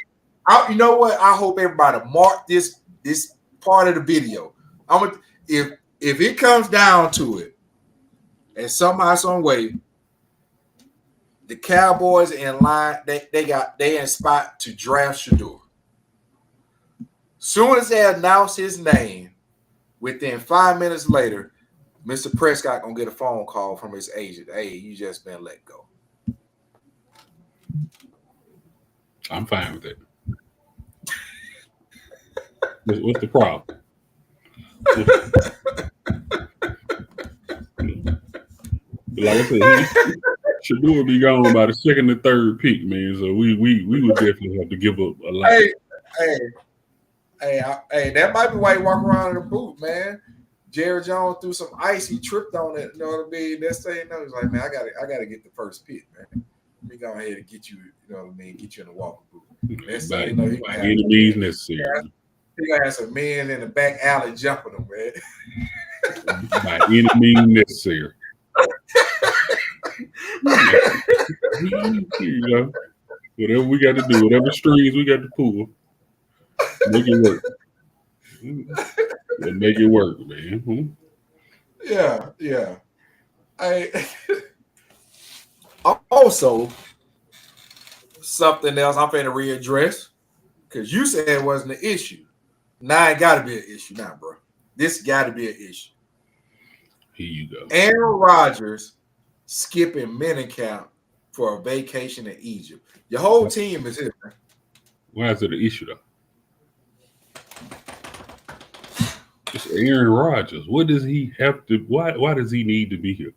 you know what? I hope everybody mark this part of the video. If it comes down to it, and somehow, some way, the Cowboys in line, they in spot to draft Shedeur. Soon as they announce his name, within 5 minutes later, Mr. Prescott gonna get a phone call from his agent. Hey, you just been let go. I'm fine with it. What's the problem? Like I said, Shedeur be gone by the second and third pick, man. So we would definitely have to give up a lot. Hey, that might be why he walk around in the boot, man. Jerry Jones threw some ice. He tripped on it. You know what I mean? Next thing you know, he's like, man, I gotta get the first pick, man. Let me go ahead and get you. You know what I mean? Get you in the walking boot. Next thing you know, he gonna have enemies necessary. He gonna have some men in the back alley jumping him, man. By any means necessary. You know, whatever we got to do, whatever strings we got to pull, make it work. Make it work, man. Yeah. Also, something else I'm finna readdress, because you said it wasn't an issue. Now it got to be an issue now, bro. This got to be an issue. Here you go. Aaron Rodgers skipping minicamp for a vacation in Egypt. Your whole team is here, man. Why is it an issue, though? It's Aaron Rodgers. What does he have to? Why does he need to be here?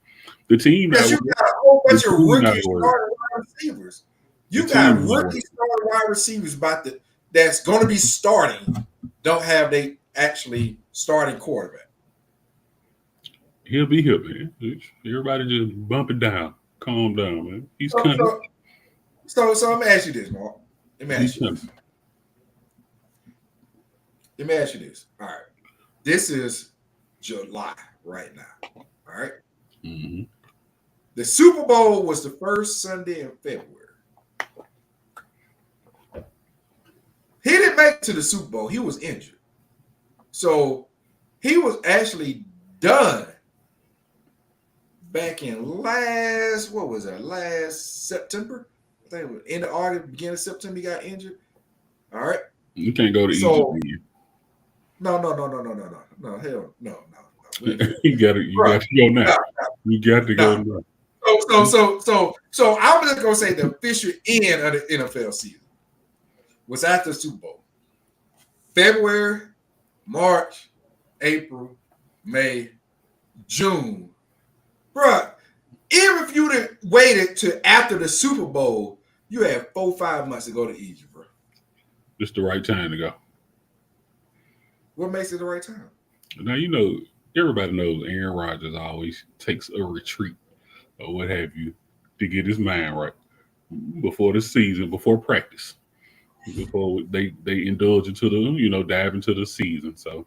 The team. Because you got a whole bunch of rookie starting wide receivers. You got rookie starting wide receivers that's going to be starting. Don't have they actually starting quarterback. He'll be here, man. Everybody just bump it down. Calm down, man. He's coming. So let me ask you this, Mark. Let me ask you this. All right. This is July right now. All right. Mm-hmm. The Super Bowl was the first Sunday in February. He didn't make it to the Super Bowl. He was injured. So he was actually done back in last September. I think it was end of August, beginning of September, he got injured. All right. You can't go to Egypt. No, hell no. You got to go now. You got to go now. So I'm just gonna say the official end of the NFL season was after the Super Bowl. February, March, April, May, June. Bruh, even if you didn't waited to after the Super Bowl, you had 4-5 months to go to Egypt, bro. It's the right time to go. What makes it the right time? Now, everybody knows Aaron Rodgers always takes a retreat or what have you to get his mind right before the season, before practice, before they indulge into the, dive into the season. So,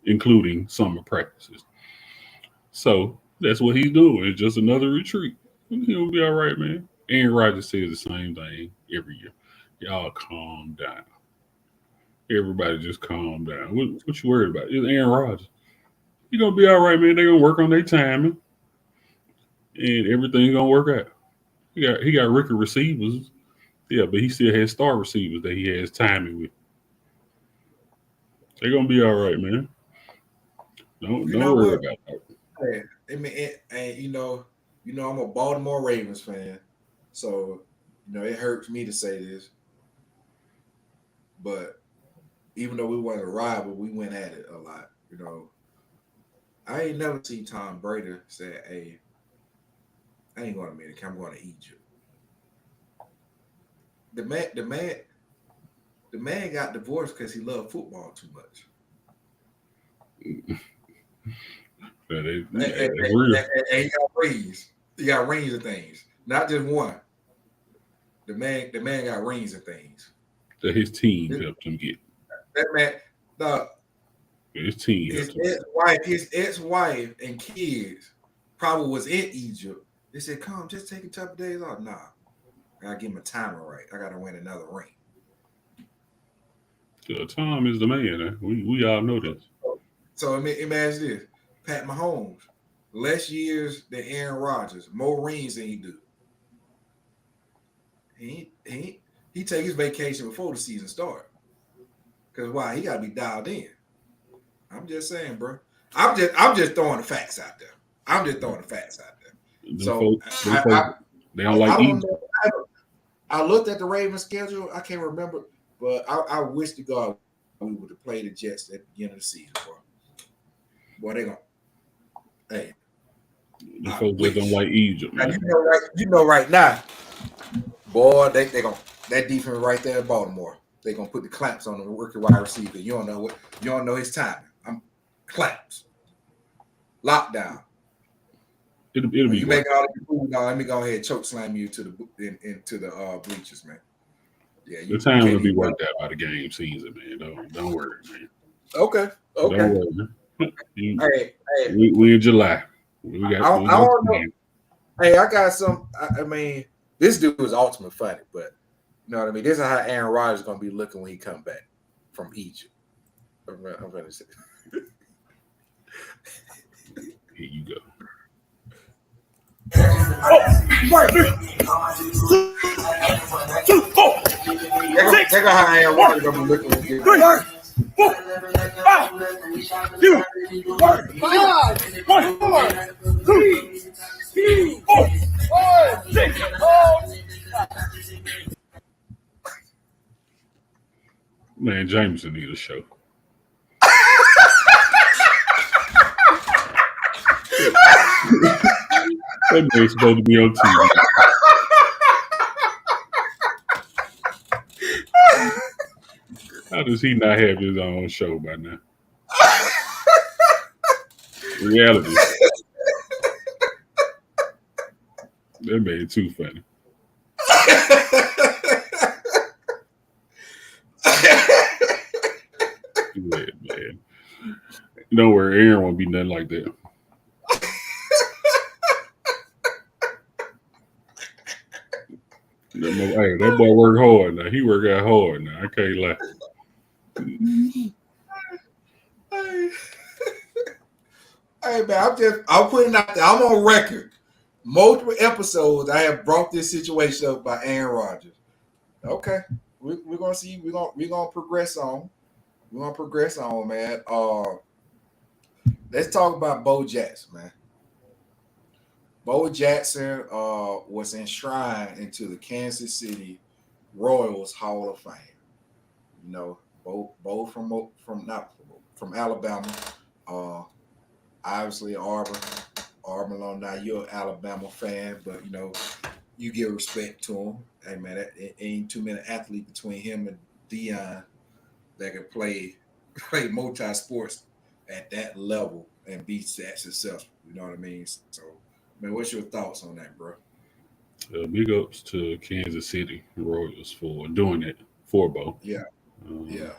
including summer practices. So, that's what he's doing. It's just another retreat. He'll be all right, man. Aaron Rodgers says the same thing every year. Y'all calm down. Everybody just calm down. What you worried about? It's Aaron Rodgers. He's going to be all right, man. They're going to work on their timing. And everything's going to work out. He got rookie receivers. Yeah, but he still has star receivers that he has timing with. They're going to be all right, man. Don't worry about that. Hey, I'm a Baltimore Ravens fan. So, it hurts me to say this. But even though we weren't a rival, we went at it a lot. I ain't never seen Tom Brady say, "Hey, I ain't going to America. I'm going to Egypt." The man got divorced because he loved football too much. And he got rings. He got rings and things, not just one. The man got rings and things that his team helped him get. That man, his team, his ex-wife and kids probably was in Egypt. They said, "Come, just take a couple days off." Nah, I gotta get my timer right. I gotta win another ring. Tom is the man. We all know this. So imagine this: Pat Mahomes, less years than Aaron Rodgers, more rings than he do. He take his vacation before the season start. Cause why? He gotta be dialed in. I'm just saying, bro. I'm just throwing the facts out there. So they don't like Egypt. I looked at the Ravens schedule. I can't remember, but I wish to God we would have played the Jets at the beginning of the season, bro. Boy, they gonna. Hey, the folks that don't like Egypt. Now, right now, boy, they gonna that defense right there in Baltimore. They gonna put the clamps on the rookie wide receiver. You don't know his timing. I'm clamps, lockdown. It'll be. You make all the food. Let me go ahead and choke slam you into the bleachers, man. Yeah, the time will be worked out by the game season, man. Don't worry, man. Okay. Don't worry, man. Hey, we in July. We got. I don't know. Hey, I got some. I mean, this dude is ultimate funny, but you know what I mean. This is how Aaron Rodgers is gonna be looking when he come back from Egypt. I'm gonna say. Here you go. Check out how Aaron Rodgers gonna be looking at this. 3, 4, 5, 2, 1, 4, 3, 2, 4, 6. Man, Jameson need a show. That man's supposed to be on TV. How does he not have his own show by now? Reality. That man too funny. Man. Don't worry, Aaron won't be nothing like that. Hey, that boy work hard now. He work out hard now. I can't lie. Hey man, I'm putting out there. I'm on record. Multiple episodes I have brought this situation up by Aaron Rodgers. Okay, we're gonna see. We're gonna progress on. We're gonna progress on, man. Let's talk about Bo Jackson, man. Bo Jackson was enshrined into the Kansas City Royals Hall of Fame. You know, Bo from Alabama. Obviously Auburn alumni. You're an Alabama fan, but you know, you give respect to him. Hey man, it ain't too many athletes between him and Deion that can play multi sports at that level and be that successful. You know what I mean? So, man, what's your thoughts on that, bro? Big ups to Kansas City Royals for doing it for Bo. Yeah.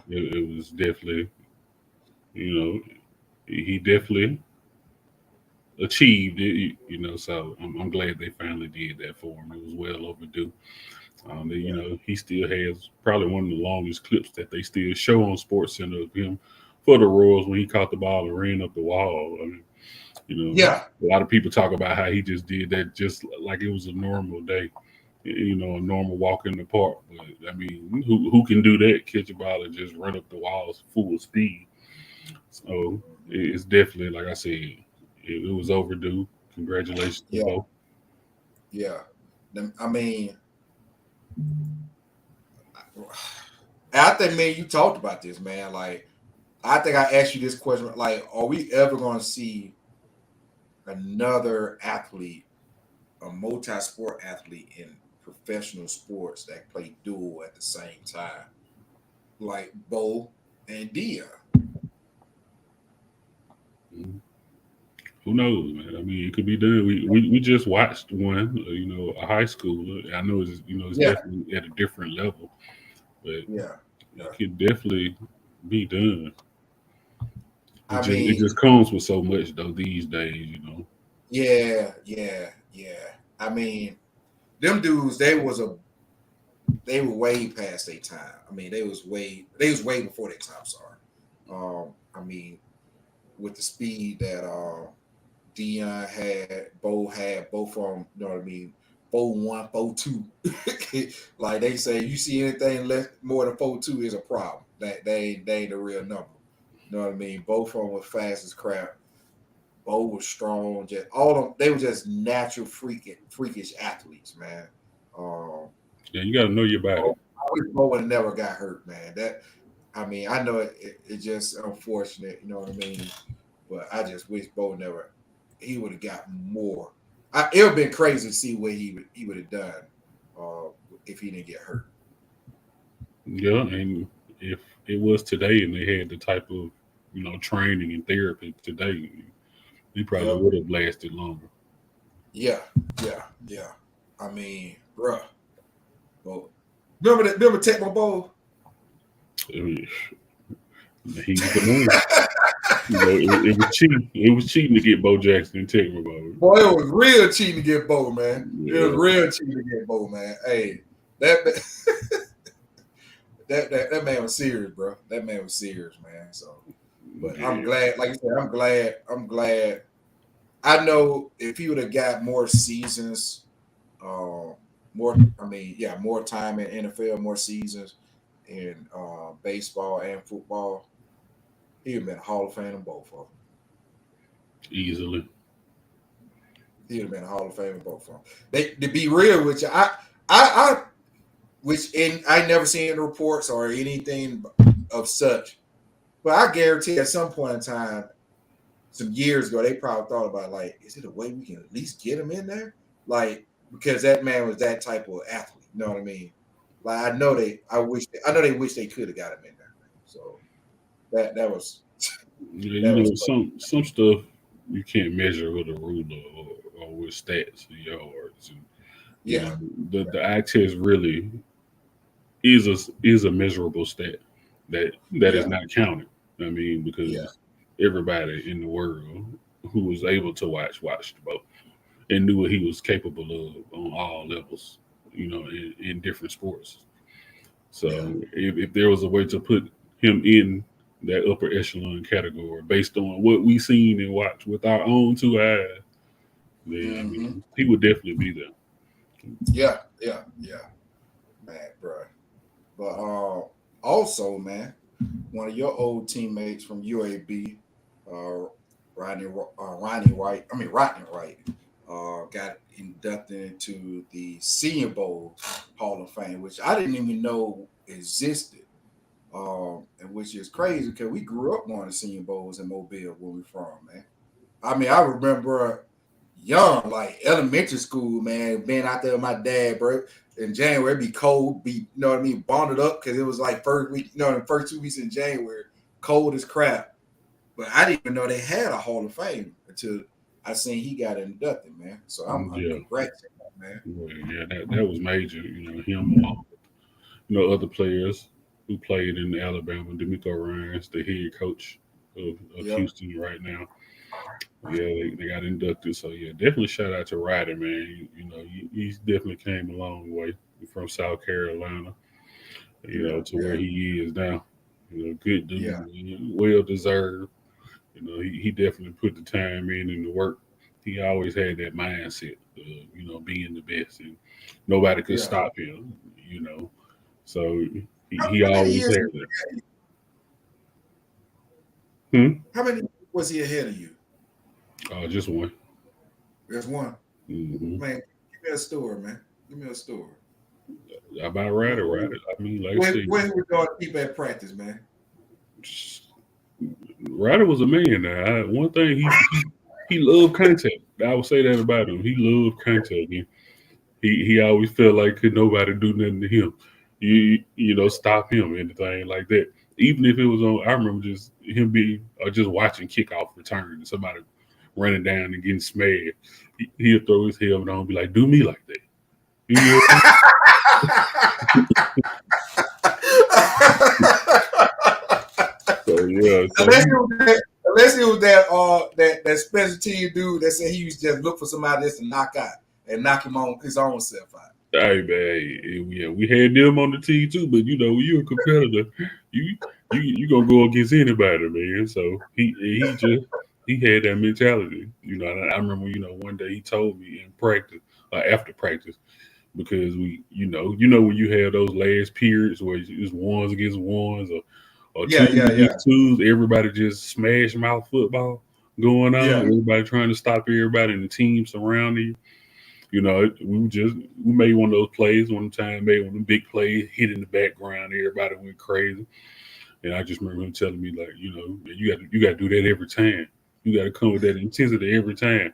It was definitely, you know, he definitely achieved it, you know, so I'm glad they finally did that for him. It was well overdue. You know, he still has probably one of the longest clips that they still show on SportsCenter of him for the Royals when he caught the ball and ran up the wall. I mean, you know, a lot of people talk about how he just did that just like it was a normal day, you know, a normal walk in the park. But I mean, who can do that? Catch a ball and just run up the walls full speed. So it's definitely, like I said, it was overdue. Congratulations to Bo. Yeah. I mean, I think, man, you talked about this, man. Like, I think I asked you this question. Like, are we ever going to see another athlete, a multi-sport athlete in professional sports that play dual at the same time, like Bo and Deion? Who knows, man? I mean, it could be done. We just watched one, you know, a high schooler. I know it's, you know, it's definitely at a different level, but it could definitely be done. It just comes with so much though these days, you know. Yeah. I mean, them dudes, they were way past their time. I mean, they was way before their time. Sorry. I mean, with the speed that Deion had, Bo had, both of them, you know what I mean? 4-1, 4-2. Like they say, you see anything less more than 4-2 is a problem. They ain't the real number. You know what I mean? Both of them were fast as crap. Bo was strong. Just all of them, they were just natural freakish athletes, man. Yeah, you got to know your body. I wish Bo would have never got hurt, man. I mean, I know it's just unfortunate, you know what I mean? But I just wish Bo he would have got more. It would have been crazy to see what he would have done if he didn't get hurt. Yeah, and if it was today and they had the type of, you know, training and therapy today, he probably would have lasted longer. Yeah. I mean, bruh. Bo. Remember Tecmo Bowl? He's the man. You know, it was cheating. It was cheating to get Bo Jackson and Tecmo Bowl. Boy, it was real cheating to get Bo, man. Yeah. It was real cheating to get Bo, man. Hey, that man was serious, bro. That man was serious, man. So, but I'm glad, like you said, I'm glad. I know if he would have got more seasons, more time in NFL, more seasons, in baseball and football, he'd have been a Hall of Fame in both of them. Easily. He'd have been a Hall of Fame in both of them. To be real with you, I never seen the reports or anything of such, but I guarantee at some point in time, some years ago, they probably thought about like, is it a way we can at least get him in there? Like, because that man was that type of athlete. You know what I mean? Like, I know they wish they could have got him in there. So that was. Yeah, some stuff you can't measure with a ruler or with stats or yards. And, yeah, the eye test really is a measurable stat that is not counted. I mean, because everybody in the world who was able to watched both and knew what he was capable of on all levels, in different sports. So if there was a way to put him in that upper echelon category based on what we seen and watched with our own two eyes, then I mean, he would definitely be there. Yeah, man, bro. But also, man, one of your old teammates from UAB, Rodney Wright, got inducted into the Senior Bowl Hall of Fame, which I didn't even know existed. And which is crazy because we grew up going to Senior Bowls in Mobile where we're from, man. I mean, I remember young, like elementary school, man, being out there with my dad, bro. In January, it'd be cold, bonded up because it was like first week, the first 2 weeks in January, cold as crap. But I didn't even know they had a Hall of Fame until I seen he got inducted, man. So I'm congrats, man. Yeah, that was major. Him along with other players who played in Alabama. D'Amico Ryans, the head coach of Houston right now. Yeah, they got inducted. So yeah, definitely shout out to Ryder, man. He's definitely came a long way from South Carolina, to where he is now. Good dude, well deserved. He definitely put the time in and the work. He always had that mindset of, being the best, and nobody could stop him, So he always had that. How many was he ahead of you? Just one. There's one. Mm-hmm. Man, give me a story, man. Give me a story. About Ryder. I mean, like when we going to keep at practice, man? Ryder was a man. Now, one thing he loved contact. I would say that about him. He loved contact. He always felt like could nobody do nothing to him. Stop him, anything like that. Even if it was on, I remember just him just watching kickoff return and somebody running down and getting smashed. He'll throw his helmet on and be like, "Do me like that." So yeah. Unless it was that special team dude that said he used to just look for somebody else to knock out and knock him on his own self out. Hey man, we had them on the team too, but when you're a competitor, you gonna go against anybody, man. So he had that mentality, I remember, one day he told me in practice, after practice, because we, when you have those last periods where it's ones against ones or twos against twos, everybody just smash mouth football going on. Everybody trying to stop everybody in the team surrounding you. We made one of those plays one time, made one of them big plays, hit in the background, everybody went crazy. And I just remember him telling me, like, you got to do that every time. You got to come with that intensity every time.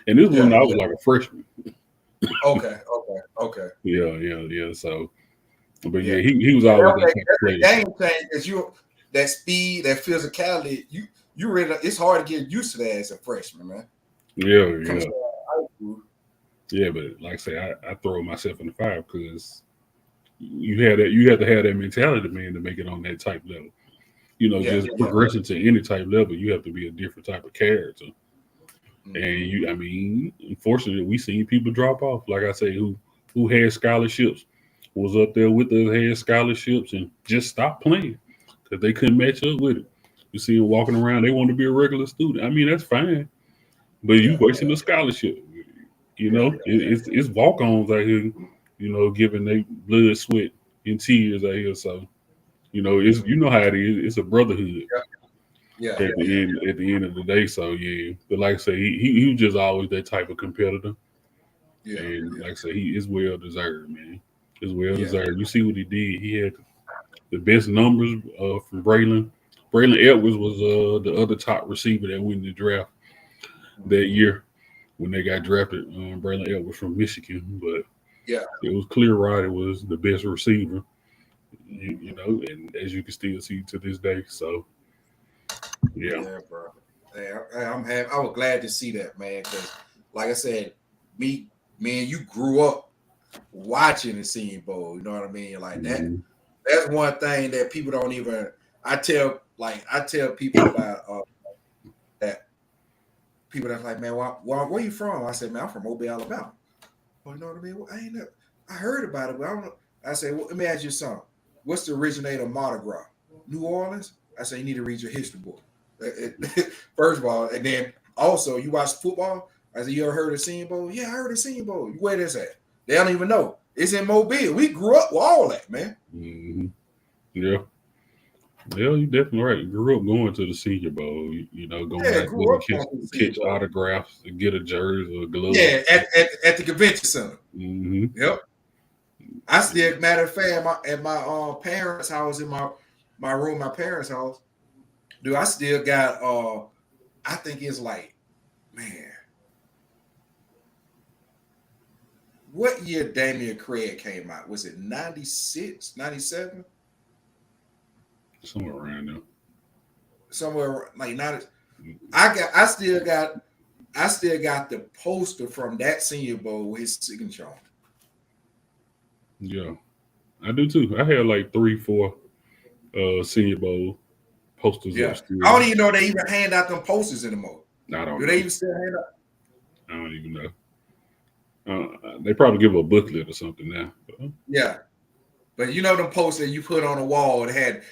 And this was when I was like a freshman. Okay. Yeah. So, but he was always that type of player. The game thing is that speed, that physicality. You really, it's hard to get used to that as a freshman, man. Yeah. Yeah, but like I say, I throw myself in the fire because you have to have that mentality, man, to make it on that type level. Progressing to any type level, you have to be a different type of character. Mm-hmm. And unfortunately, we seen people drop off. Like I say, who had scholarships, was up there with us, had scholarships, and just stopped playing because they couldn't match up with it. You see them walking around, they want to be a regular student. I mean, that's fine, but you wasting a scholarship. It's walk-ons out here, giving their blood, sweat, and tears out here. So it's how it is. It's a brotherhood. Yeah. At the end of the day, so yeah. But like I say, he was just always that type of competitor. Yeah. And like I say, he is well deserved, man. It's well deserved. You see what he did. He had the best numbers from Braylon. Braylon Edwards was the other top receiver that went in the draft that year when they got drafted. Braylon Edwards from Michigan, but it was clear Roddy was the best receiver. And as you can still see to this day. So yeah, bro. Hey, I'm happy. I was glad to see that, man. Because, like I said, me and you grew up watching the Senior Bowl. You know what I mean? Like that. Mm-hmm. That's one thing that people don't even. I tell people about that. People that's like, man, where you from? I said, man, I'm from Mobile, Alabama. Well, you know what I mean? Well, I heard about it, but I don't know. I said, well, let me ask you something. What's the originator of Mardi Gras? New Orleans? I said, you need to read your history book. First of all, and then also, you watch football? I said, you ever heard of Senior Bowl? Yeah, I heard of Senior Bowl. Where this at? They don't even know. It's in Mobile. We grew up with all that, man. Mm-hmm. Yeah. Well, you're definitely right. You grew up going to the Senior Bowl, going back to catch autographs, to get a jersey or a glove. Yeah, at the convention center. Mm-hmm. Yep. I still, matter of fact, at my parents' house, in my room, my parents' house, dude, I still got I think it's like, man, what year Damian Craig came out? Was it 96, 97? Somewhere around there. Somewhere like 90. I still got the poster from that Senior Bowl with his signature on. Yeah, I do too. I had like 3-4 Senior Bowl posters. Yeah, I don't even know they even hand out them posters anymore. I don't. Do they even still hand out? I don't even know. They probably give a booklet or something now. Yeah, but them posters you put on the wall, it had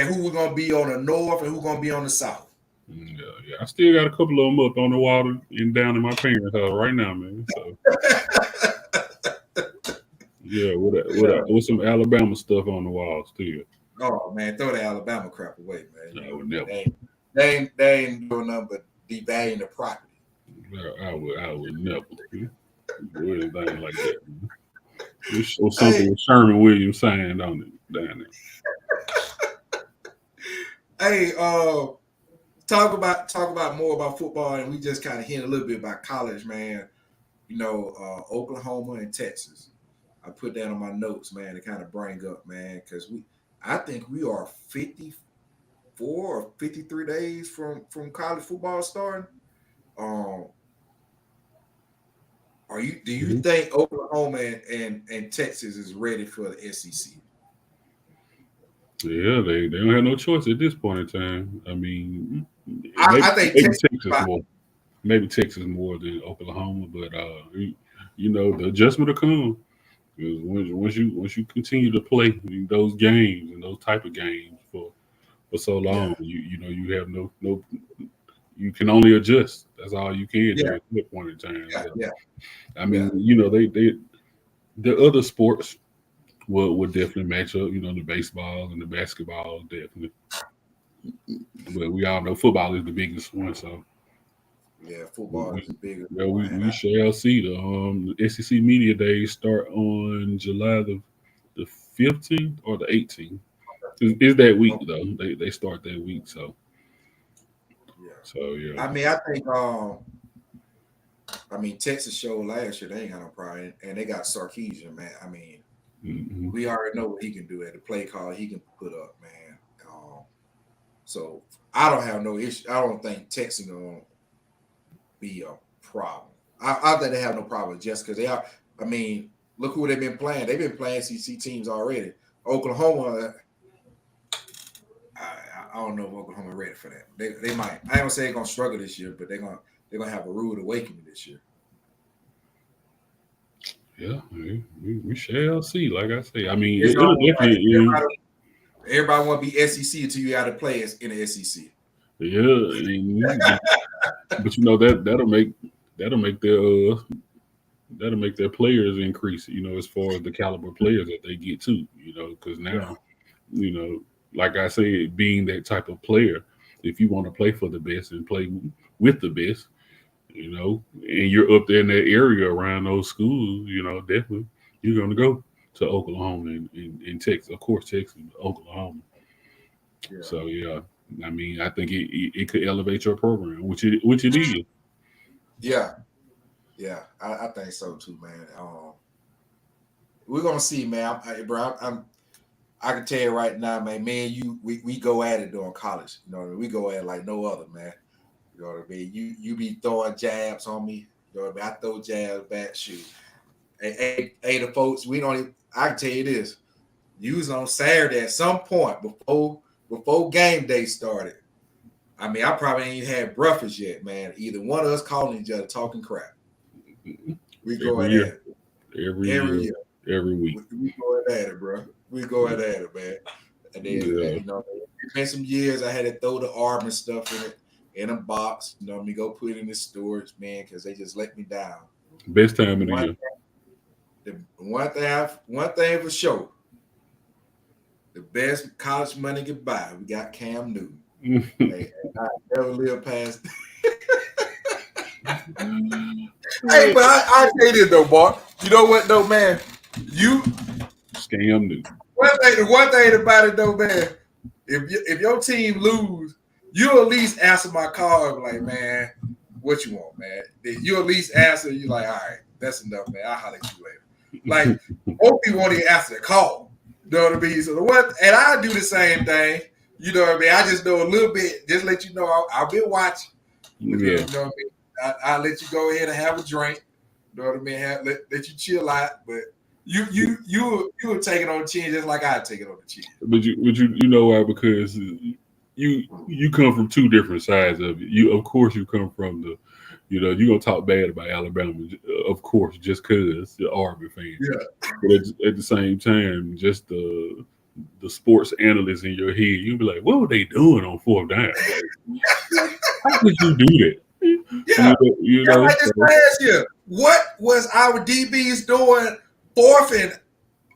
who was gonna be on the north and who gonna be on the south. Yeah. I still got a couple of them up on the wall and down in my parents' house right now, man. So. Yeah, with some Alabama stuff on the walls too. Oh man, throw the Alabama crap away, man. I would never. They ain't doing nothing but devaluing the property. I would never do anything like that. Or something with Sherman Williams saying on it down there. Hey, talk about more about football, and we just kind of hint a little bit about college, man. Oklahoma and Texas. I put that on my notes, man, to kind of bring up, man, because I think we are 54 or 53 days from college football starting. Do you think Oklahoma and Texas is ready for the SEC? Yeah, they don't have no choice at this point in time. I mean, I think Texas more. Maybe Texas more than Oklahoma, but the adjustment will come. Because once you continue to play those games and those type of games for so long, you have no you can only adjust. That's all you can do at that point in time. I mean, the other sports would definitely match up. The baseball and the basketball definitely, but we all know football is the biggest one. So. Yeah, football is bigger. Yeah, we shall see. The SEC Media Days start on July the 15th or the 18th. It's that week though. They start that week. So yeah. I mean, I think Texas showed last year they ain't got no problem, and they got Sarkisian, man. I mean, we already know what he can do at the play call. He can put up, man. So I don't have no issue. I don't think Texas gonna be a problem. I think they have no problem just because they are. I mean, look who they've been playing. They've been playing SEC teams already. Oklahoma, I don't know if Oklahoma ready for that. They might. I ain't gonna say they're gonna struggle this year, but they're gonna have a rude awakening this year. Yeah, we shall see. Like I say, I mean, everybody want to be SEC until you got to play in the SEC. Yeah, but that'll make their players increase. As far as the caliber players that they get too. Because now, like I said, being that type of player, if you want to play for the best and play with the best, you know, and you're up there in that area around those schools, you know, definitely you're going to go to Oklahoma and Texas, of course, Texas, Oklahoma. Yeah. So yeah, I mean, I think it could elevate your program, which it is. Yeah, I think so too, man. We're gonna see, man. I can tell you right now, man. Me and you, we go at it during college. You know what I mean? We go at it like no other, man. You know what I mean? You be throwing jabs on me. You know what I mean? I throw jabs back. Shoot. Hey, the folks, we don't even, I can tell you this. You was on Saturday at some point before game day started. I mean, I probably ain't even had breakfast yet, man. Either one of us calling each other talking crap. We go at it. Every year. Every week. We go at it, bro. We go at it, man. And then, you know, it's been some years I had to throw the arm and stuff in it in a box. You know what I mean? Go put it in the storage, man, because they just let me down. Best time of the year. One thing for sure. The best college money could buy. We got Cam Newton. Hey, I never live past. Hey, but I say this though, Bart. You know what though, man? You Cam Newton. One thing about it though, man. If your team lose, you at least answer my call. Like, man, what you want, man? You at least answer. You like, all right, that's enough, man. I'll holler at you later. Like, most people won't even answer the call. You know what I mean? So and I do the same thing. You know what I mean? I just know a little bit. Just let you know I'll be watching. Yeah. You know what I mean? I'll let you go ahead and have a drink. You know what I mean? Let you chill out. But you will take it on the chin just like I take it on the chin. But you know why? Because you come from two different sides of it. You come from the, you know, you're gonna talk bad about Alabama, of course, just because you're Auburn fan. Yeah. But at the same time, just the sports analyst in your head, you'll be like, what were they doing on fourth down? Like, how could you do that? Yeah. You know, like this last year. What was our DBs doing fourth and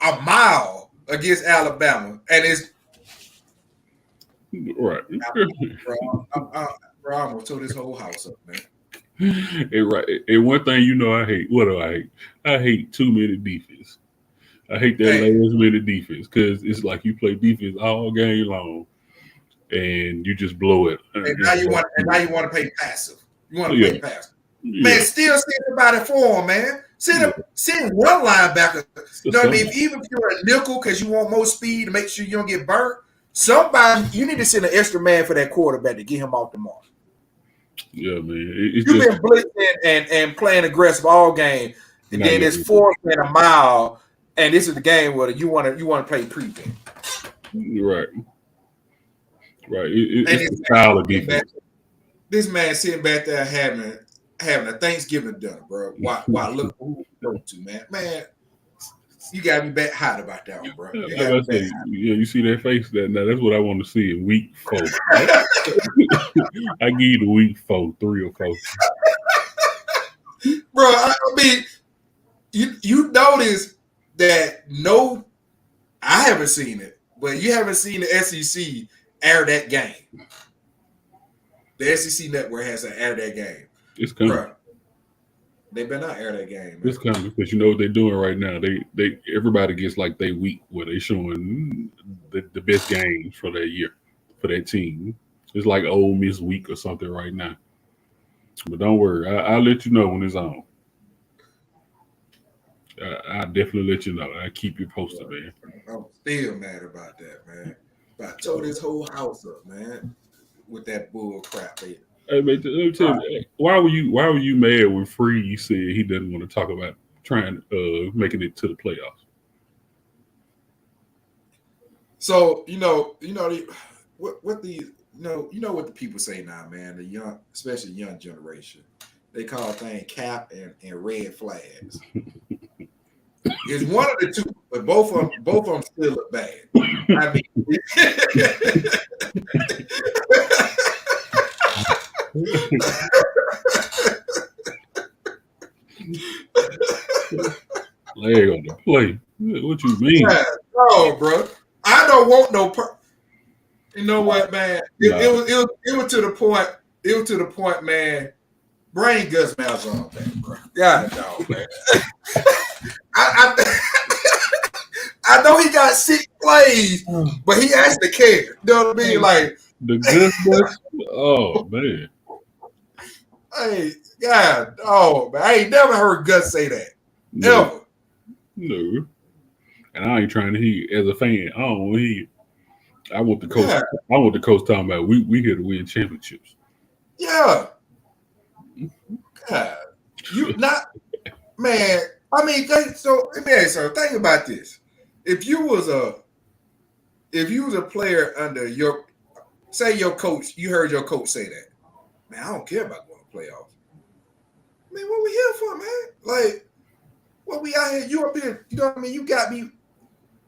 a mile against Alabama? And it's right. Bro, I'm gonna tow this whole house up, man. And right. And one thing you know I hate. What do I hate? I hate 2 minute defense. I hate that last minute defense because it's like you play defense all game long and you just blow it. And now you want to play passive. You want to play passive. Man, still send somebody for him, man. Send one linebacker. You know what I mean? Even if you're a nickel because you want more speed to make sure you don't get burnt, you need to send an extra man for that quarterback to get him off the mark. Yeah, man. You've been blitzing and playing aggressive all game, and then it's fourth and a mile, and this is the game where you want to play prevent. Right. It's the style of defense. This man sitting back there having a Thanksgiving dinner, bro. Why look who you go to, man. Man, you got me back hot about that one, bro. You see that face? That's what I want to see in week 4. I give you the week 4, 3 or 4. Bro, I mean, you notice that I haven't seen it, but you haven't seen the SEC air that game. The SEC network has to air that game. It's coming. Bro, they better not air that game. Man. It's coming because you know what they're doing right now. They everybody gets like they week where they showing the best games for that year for that team. It's like Ole Miss week or something right now. But don't worry, I'll let you know when it's on. I'll definitely let you know. I'll keep you posted, man. I'm still mad about that, man. I tore this whole house up, man, with that bull crap. Man. Hey, man, let me tell you, why were you mad when Free said he doesn't want to talk about trying making it to the playoffs? So you know what the people say now, man. The young, especially young generation, they call things cap and red flags. It's one of the two, but both of them still look bad. I mean, Leg on the play. What you mean? No, bro. I don't want no. You know what, man? It was to the point. It was to the point, man. Brain Gus Malzahn, man, bro. God, dog, man. I know he got 6 plays, but he actually cared. You know what I mean? Like the Gus. Oh man. Hey, God, oh man, I ain't never heard Gus say that. Ever. No. And I ain't trying to hear as a fan. I don't want to hear. I want the coach. Yeah. I want the coach talking about we here to win championships. Yeah. God, you not, man. I mean, so let me ask you something. Think about this. If you was a player under your, say your coach, you heard your coach say that, man, I don't care about going to playoffs. Man, what we here for, man? Like, what we out here? You up here? You know what I mean? You got me.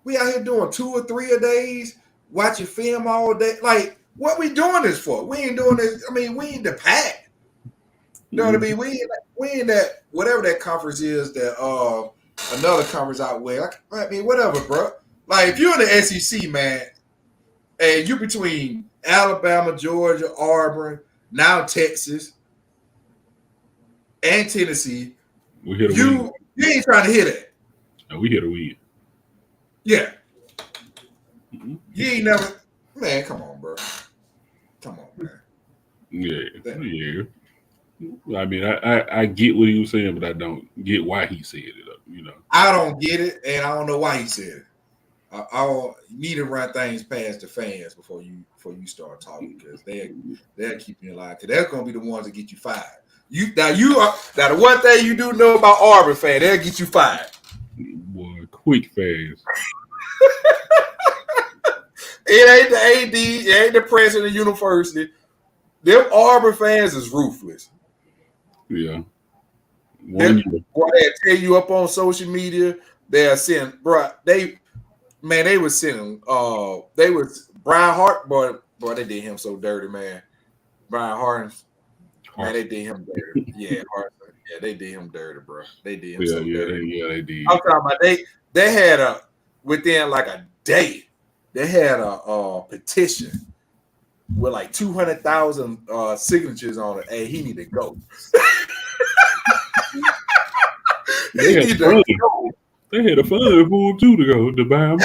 We out here doing 2 or 3 a days, watching film all day. Like, what we doing this for? We ain't doing this. I mean, we ain't the pack. You know what I mean? We ain't that whatever that conference is that another conference out where. I mean, whatever, bro. Like if you're in the SEC, man, and you between Alabama, Georgia, Auburn, now Texas, and Tennessee, you ain't trying to hit it. No, we here to win. Yeah. Mm-hmm. You ain't never, man. Come on, bro. Come on, man. Yeah. I mean, I get what he was saying, but I don't get why he said it. You know, I don't get it, and I don't know why he said it. I need to run things past the fans before you start talking because they'll keep you alive. Because they're gonna be the ones that get you fired. Now the one thing you do know about Auburn fan, they'll get you fired. Boy, quick fast. It ain't the AD, it ain't the president of the university. Them Auburn fans is ruthless. Yeah. They'll tell you up on social media. They're sending, bro. They were sending. They was Brian Hart, boy. They did him so dirty, man. Brian Hart, man, they did him dirty. Yeah, Hart. Yeah, they did him dirty, bro. They did him so dirty. They did. I'm talking about they had within like a day, they had a petition with like 200,000 signatures on it. Hey, he need to go. They had a fund for him too to go to buy him.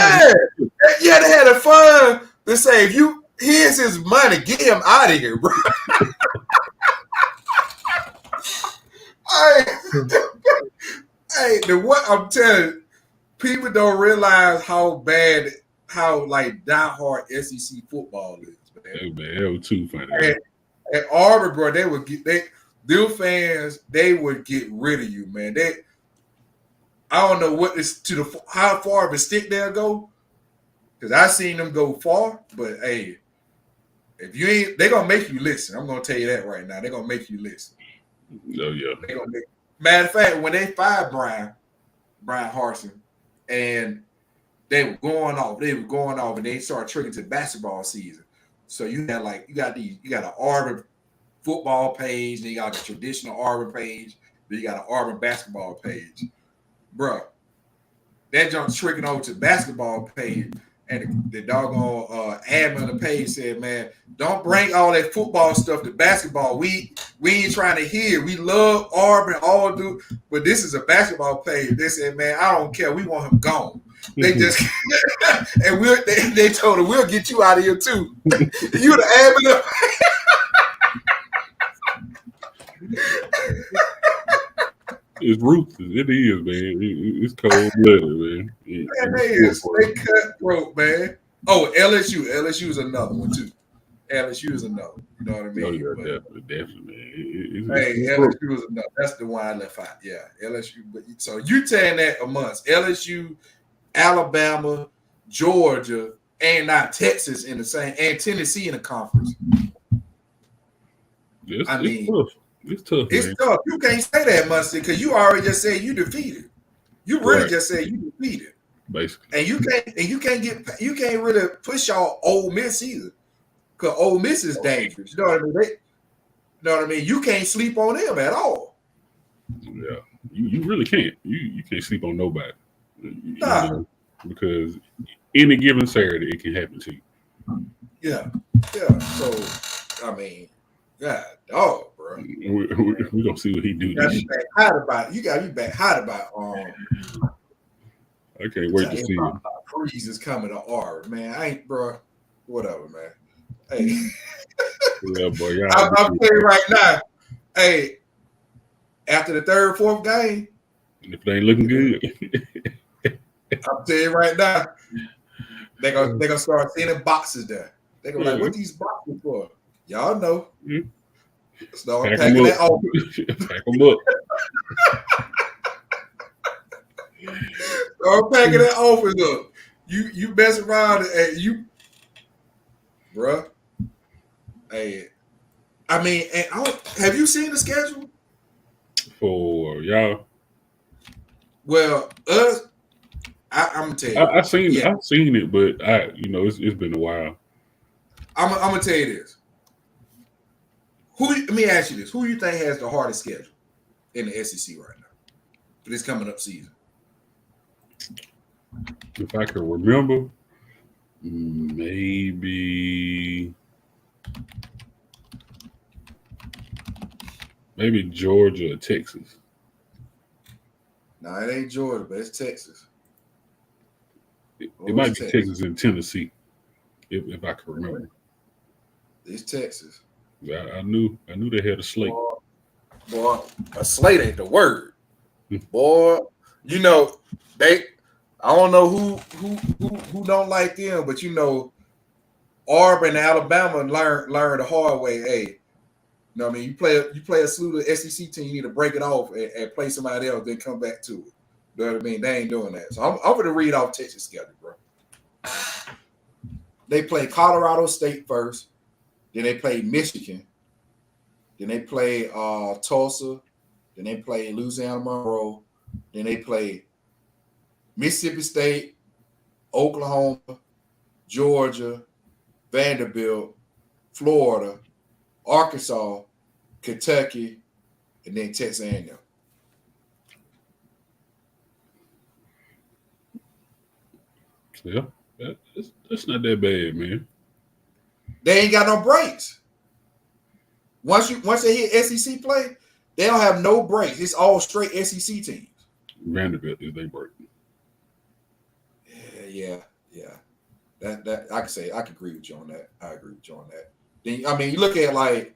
Yeah, they had a fund to say if here's his money, get him out of here, bro. What I'm telling you, people don't realize how like diehard SEC football is. Man, that was too funny. At Auburn, bro, their fans, they would get rid of you, man. I don't know what is how far of a stick they'll go, because I seen them go far. But hey, if you ain't, they gonna make you listen. I'm gonna tell you that right now. They're gonna make you listen. Oh yeah. Matter of fact, when they fired Brian Harsin, and they were going off, and they started triggering to basketball season. So you got an Auburn football page, then you got a traditional Auburn page, then you got an Auburn basketball page. Bro, that jump's tricking over to basketball page, and the doggone admin on the page said, man, don't bring all that football stuff to basketball. We ain't trying to hear. We love Auburn, all do, but this is a basketball page. They said, man, I don't care. We want him gone. They just and they told him we'll get you out of here too. You the admin. It's ruthless. It is, man. It's cold blooded, man. They cutthroat, man. Oh, LSU is another one too. LSU is another. You know what I mean? Oh, yeah, definitely. LSU is another. That's the one I left out. Yeah, LSU. But so you saying that amongst LSU, Alabama, Georgia, and not Texas in the same, and Tennessee in the conference. It's tough. It's tough. You can't say that, Muncie, because you already just said you defeated. You really just said you defeated, basically. And you can't really push y'all Ole Miss either, because Ole Miss is dangerous. You know what I mean? You know what I mean? You can't sleep on them at all. Yeah, you really can't. You can't sleep on nobody. Nah. Because any given Saturday it can happen to you. Yeah. So, I mean, God, dog, bro. We gonna see what he do. You got to be back hot about it. You got to be back hot about I can't wait to see him. Reese is coming to R, man. I ain't, bro. Whatever, man. Hey, Yeah, boy. I'm telling you right now. Hey, after the third, fourth game, if they ain't looking good, I'm telling you right now, they gonna start sending boxes there. They gonna be like, what these boxes for? Y'all know. Start pack packing them that up. off. Pack them up. Start packing that office up. You mess around and you, bruh. Hey, I mean, and have you seen the schedule? For y'all. Well, I'm gonna tell you. I've seen it, but it's been a while. I'm gonna tell you this. Let me ask you this: who do you think has the hardest schedule in the SEC right now for this coming up season? If I can remember, maybe Georgia or Texas. No, it ain't Georgia, but it's Texas. It might be Texas and Tennessee, if I can remember. It's Texas. I knew they had a slate. Boy, a slate ain't the word. Boy, I don't know who don't like them, but Auburn and Alabama learn the hard way. Hey, you know what I mean? You play a slew of SEC team, you need to break it off and play somebody else, then come back to it. You know what I mean? They ain't doing that. So I'm going to read off Texas schedule, bro. They play Colorado State first, then they play Michigan, then they play Tulsa, then they play Louisiana Monroe, then they play Mississippi State, Oklahoma, Georgia, Vanderbilt, Florida, Arkansas, Kentucky, and then Texas A&M. Yeah, that's not that bad, man. They ain't got no breaks. Once they hit SEC play, they don't have no breaks. It's all straight SEC teams. Vanderbilt is they break. Yeah. That I can agree with you on that. I agree with you on that. Then I mean, you look at like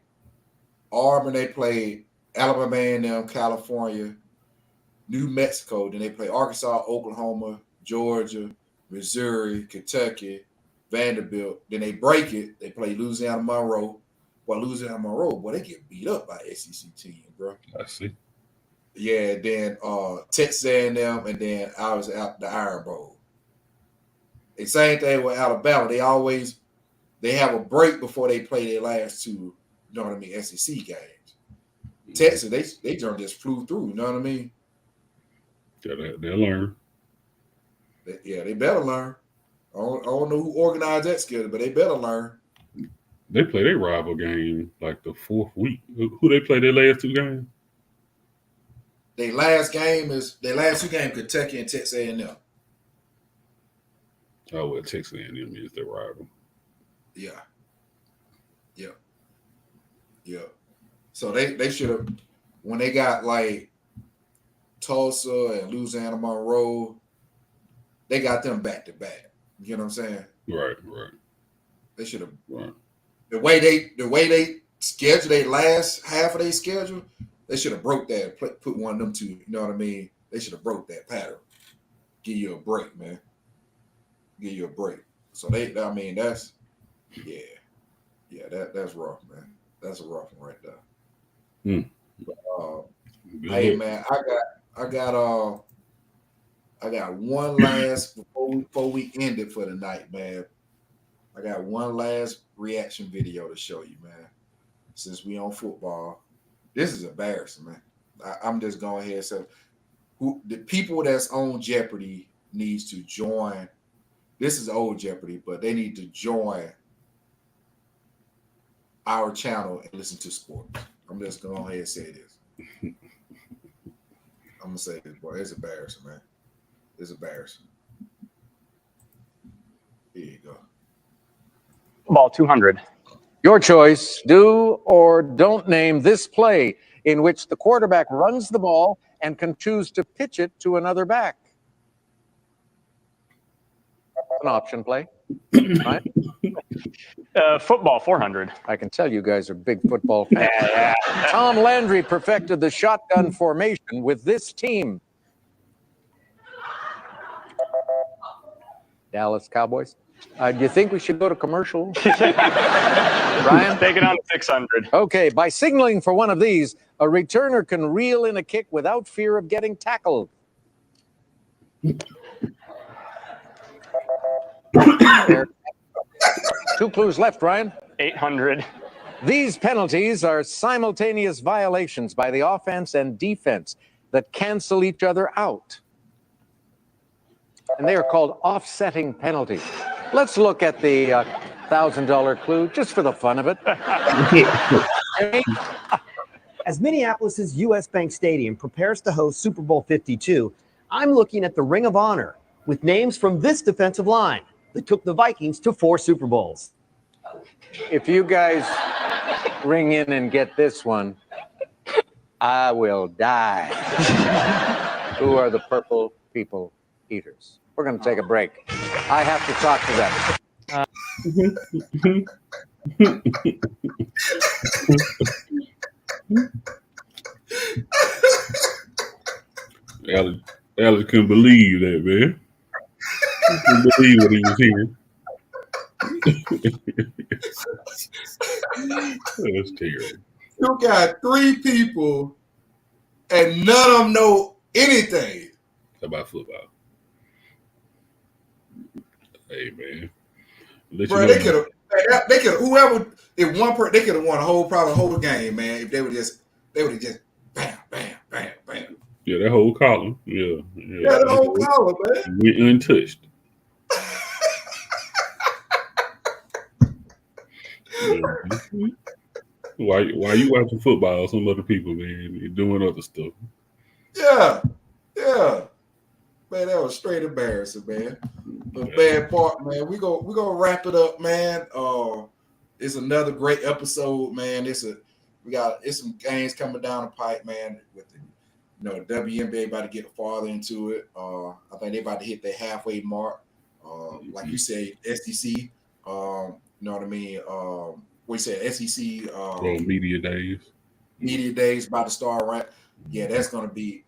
Auburn, they play Alabama A&M, California, New Mexico. Then they play Arkansas, Oklahoma, Georgia, Missouri, Kentucky, Vanderbilt. Then they break it. They play Louisiana Monroe. Well, Louisiana Monroe, boy, they get beat up by SEC team, bro. I see. Yeah, then Texas A&M, and then I was out the Iron Bowl. The same thing with Alabama. They have a break before they play their last two, you know what I mean, SEC games. Texas, they just flew through, you know what I mean? They'll learn. They better learn. I don't know who organized that schedule, but they better learn. They play their rival game like the fourth week. Who they play their last two games? Their last two games, Kentucky and Texas A&M. Oh, well, Texas A&M is their rival. Yeah. So they should have, when they got like Tulsa and Louisiana Monroe, they got them back to back. You know what I'm saying? Right. They should have. Right. The way they scheduled their last half of their schedule, they should have broke that. Put one of them two. You know what I mean? They should have broke that pattern. Give you a break, man. Give you a break. So that's that's rough, man. That's a rough one right there. But, hey, man, I got one last before we end it for the night, man. I got one last reaction video to show you, man. Since we on football, this is embarrassing, man. I'm just going ahead and say, the people that's on Jeopardy needs to join. This is old Jeopardy, but they need to join our channel and listen to sports. I'm just going ahead and say this. I'm gonna say this, boy. It's embarrassing, man. It's embarrassing. Here you go. Ball 200. Your choice, do or don't name this play in which the quarterback runs the ball and can choose to pitch it to another back. An option play. Right? Football 400. I can tell you guys are big football fans. Tom Landry perfected the shotgun formation with this team. Dallas Cowboys. Do you think we should go to commercial? Brian? Take it on 600. Okay, by signaling for one of these, a returner can reel in a kick without fear of getting tackled. There. 2 clues left, Ryan. 800. These penalties are simultaneous violations by the offense and defense that cancel each other out. And they are called offsetting penalties. Let's look at the $1,000 clue just for the fun of it. As Minneapolis's U.S. Bank Stadium prepares to host Super Bowl 52, I'm looking at the Ring of Honor with names from this defensive line that took the Vikings to 4 Super Bowls. If you guys ring in and get this one, I will die. Who are the Purple People Eaters? We're going to take a break. I have to talk to them. Alex couldn't believe that, man. He couldn't believe what he was hearing. That's terrible. You got 3 people, and none of them know anything about football. Hey, man. Bro, they could have, whoever, if one person, they could have won probably the whole game, man. If they would have just bam, bam, bam, bam. Yeah, that whole column. Yeah, the whole column, man. Went untouched. Yeah. Why you watching football? Some other people, man, you're doing other stuff. Yeah. Man, that was straight embarrassing, man. The bad part, man. We gonna wrap it up, man. It's another great episode, man. It's some games coming down the pipe, man. With the WNBA about to get farther into it. I think they about to hit their halfway mark. Like you say, SEC. You know what I mean? We said SEC. Media days. Media days about to start, right? Yeah, that's gonna be.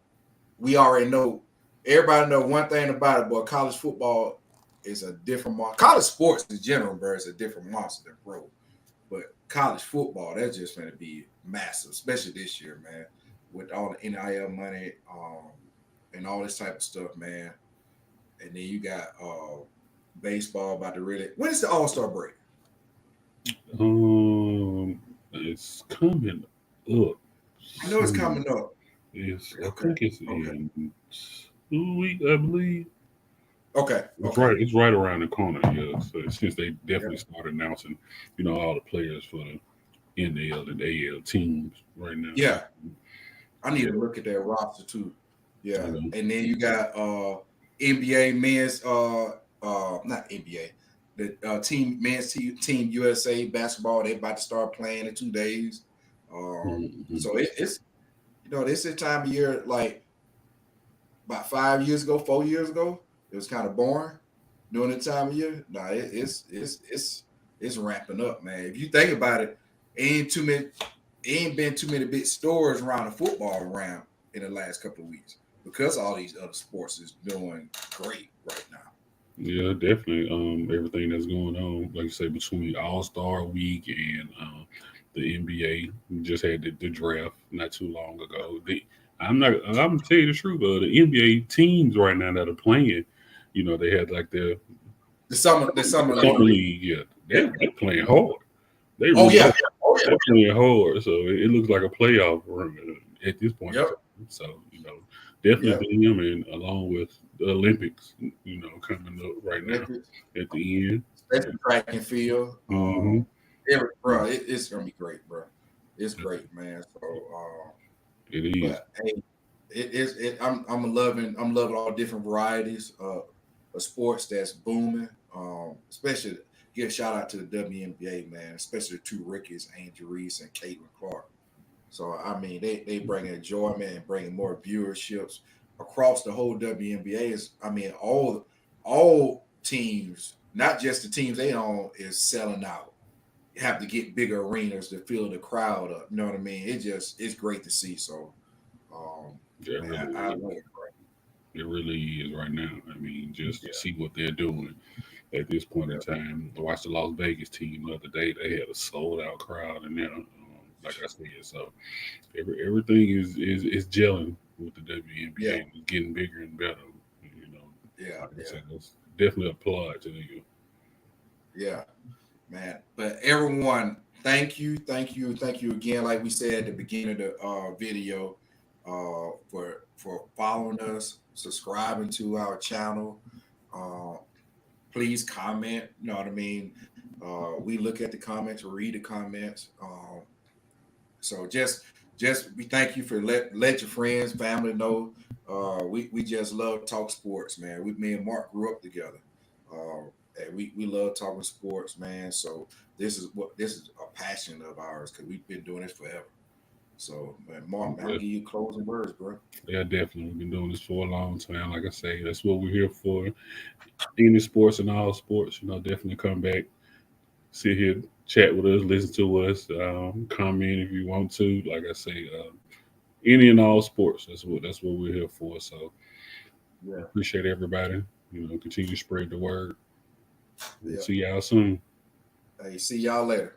We already know. Everybody know one thing about it, but college football is a different monster. College sports in general, bro, is a different monster than pro. But college football, that's just going to be massive, especially this year, man, with all the NIL money and all this type of stuff, man. And then you got baseball about to really. When is the All-Star break? It's coming up. I know it's coming up. Yes, I think it's in 2 weeks, I believe. Okay. It's right around the corner. Yeah. So since they definitely started announcing, all the players for the NL and AL teams right now. Yeah. I need to look at that roster too. Yeah. And then you got NBA men's not NBA. The men's team USA basketball, they're about to start playing in 2 days. So it's this is the time of year, like about 4 years ago, it was kind of boring during the time of year. Nah, it's ramping up, man. If you think about it, ain't been too many big stores around the football around in the last couple of weeks because all these other sports is doing great right now. Yeah, definitely. Everything that's going on, like you say, between All-Star Week and the NBA, we just had the draft not too long ago. I'm gonna tell you the truth. The NBA teams right now that are playing, they had like the summer league. Yeah, they're playing hard. They're playing hard. So it looks like a playoff run at this point. Yep. So definitely them, and along with the Olympics, coming up right now at the end. Especially track and field. Bro, it's gonna be great, bro. It's great, man. So it is. But, hey, I'm loving all different varieties of sports that's booming. Especially give a shout out to the WNBA, man, especially the two rookies, Angel Reese and Caitlin Clark. So I mean, they bring enjoyment and bring more viewerships across the whole WNBA. Is I mean, all teams, not just the teams they own, is selling out. You have to get bigger arenas to fill the crowd up. You know what I mean? It's great to see. So, man, I love it. It really is right now. I mean, just to see what they're doing at this point in time. I watched the Las Vegas team the other day. They had a sold out crowd in there. Like I said, so everything is gelling with the WNBA. Yeah. It's getting bigger and better. You know. Yeah, like I said, let's definitely applaud to you. Yeah, man. But everyone, thank you again. Like we said at the beginning of the video, for following us, subscribing to our channel. Please comment. You know what I mean? We look at the comments, read the comments. So just we thank you for let your friends, family know. We just love talk sports, man. Me and Mark grew up together. And we love talking sports, man. So this is a passion of ours because we've been doing this forever. So, man, Mark, I'll give you closing words, bro. Yeah, definitely. We've been doing this for a long time. Like I say, that's what we're here for. Any sports and all sports, definitely come back, sit here, chat with us, listen to us, comment if you want to. Like I say, any and all sports. That's what we're here for. So, appreciate everybody. Continue to spread the word. We'll see y'all soon. Hey, see y'all later.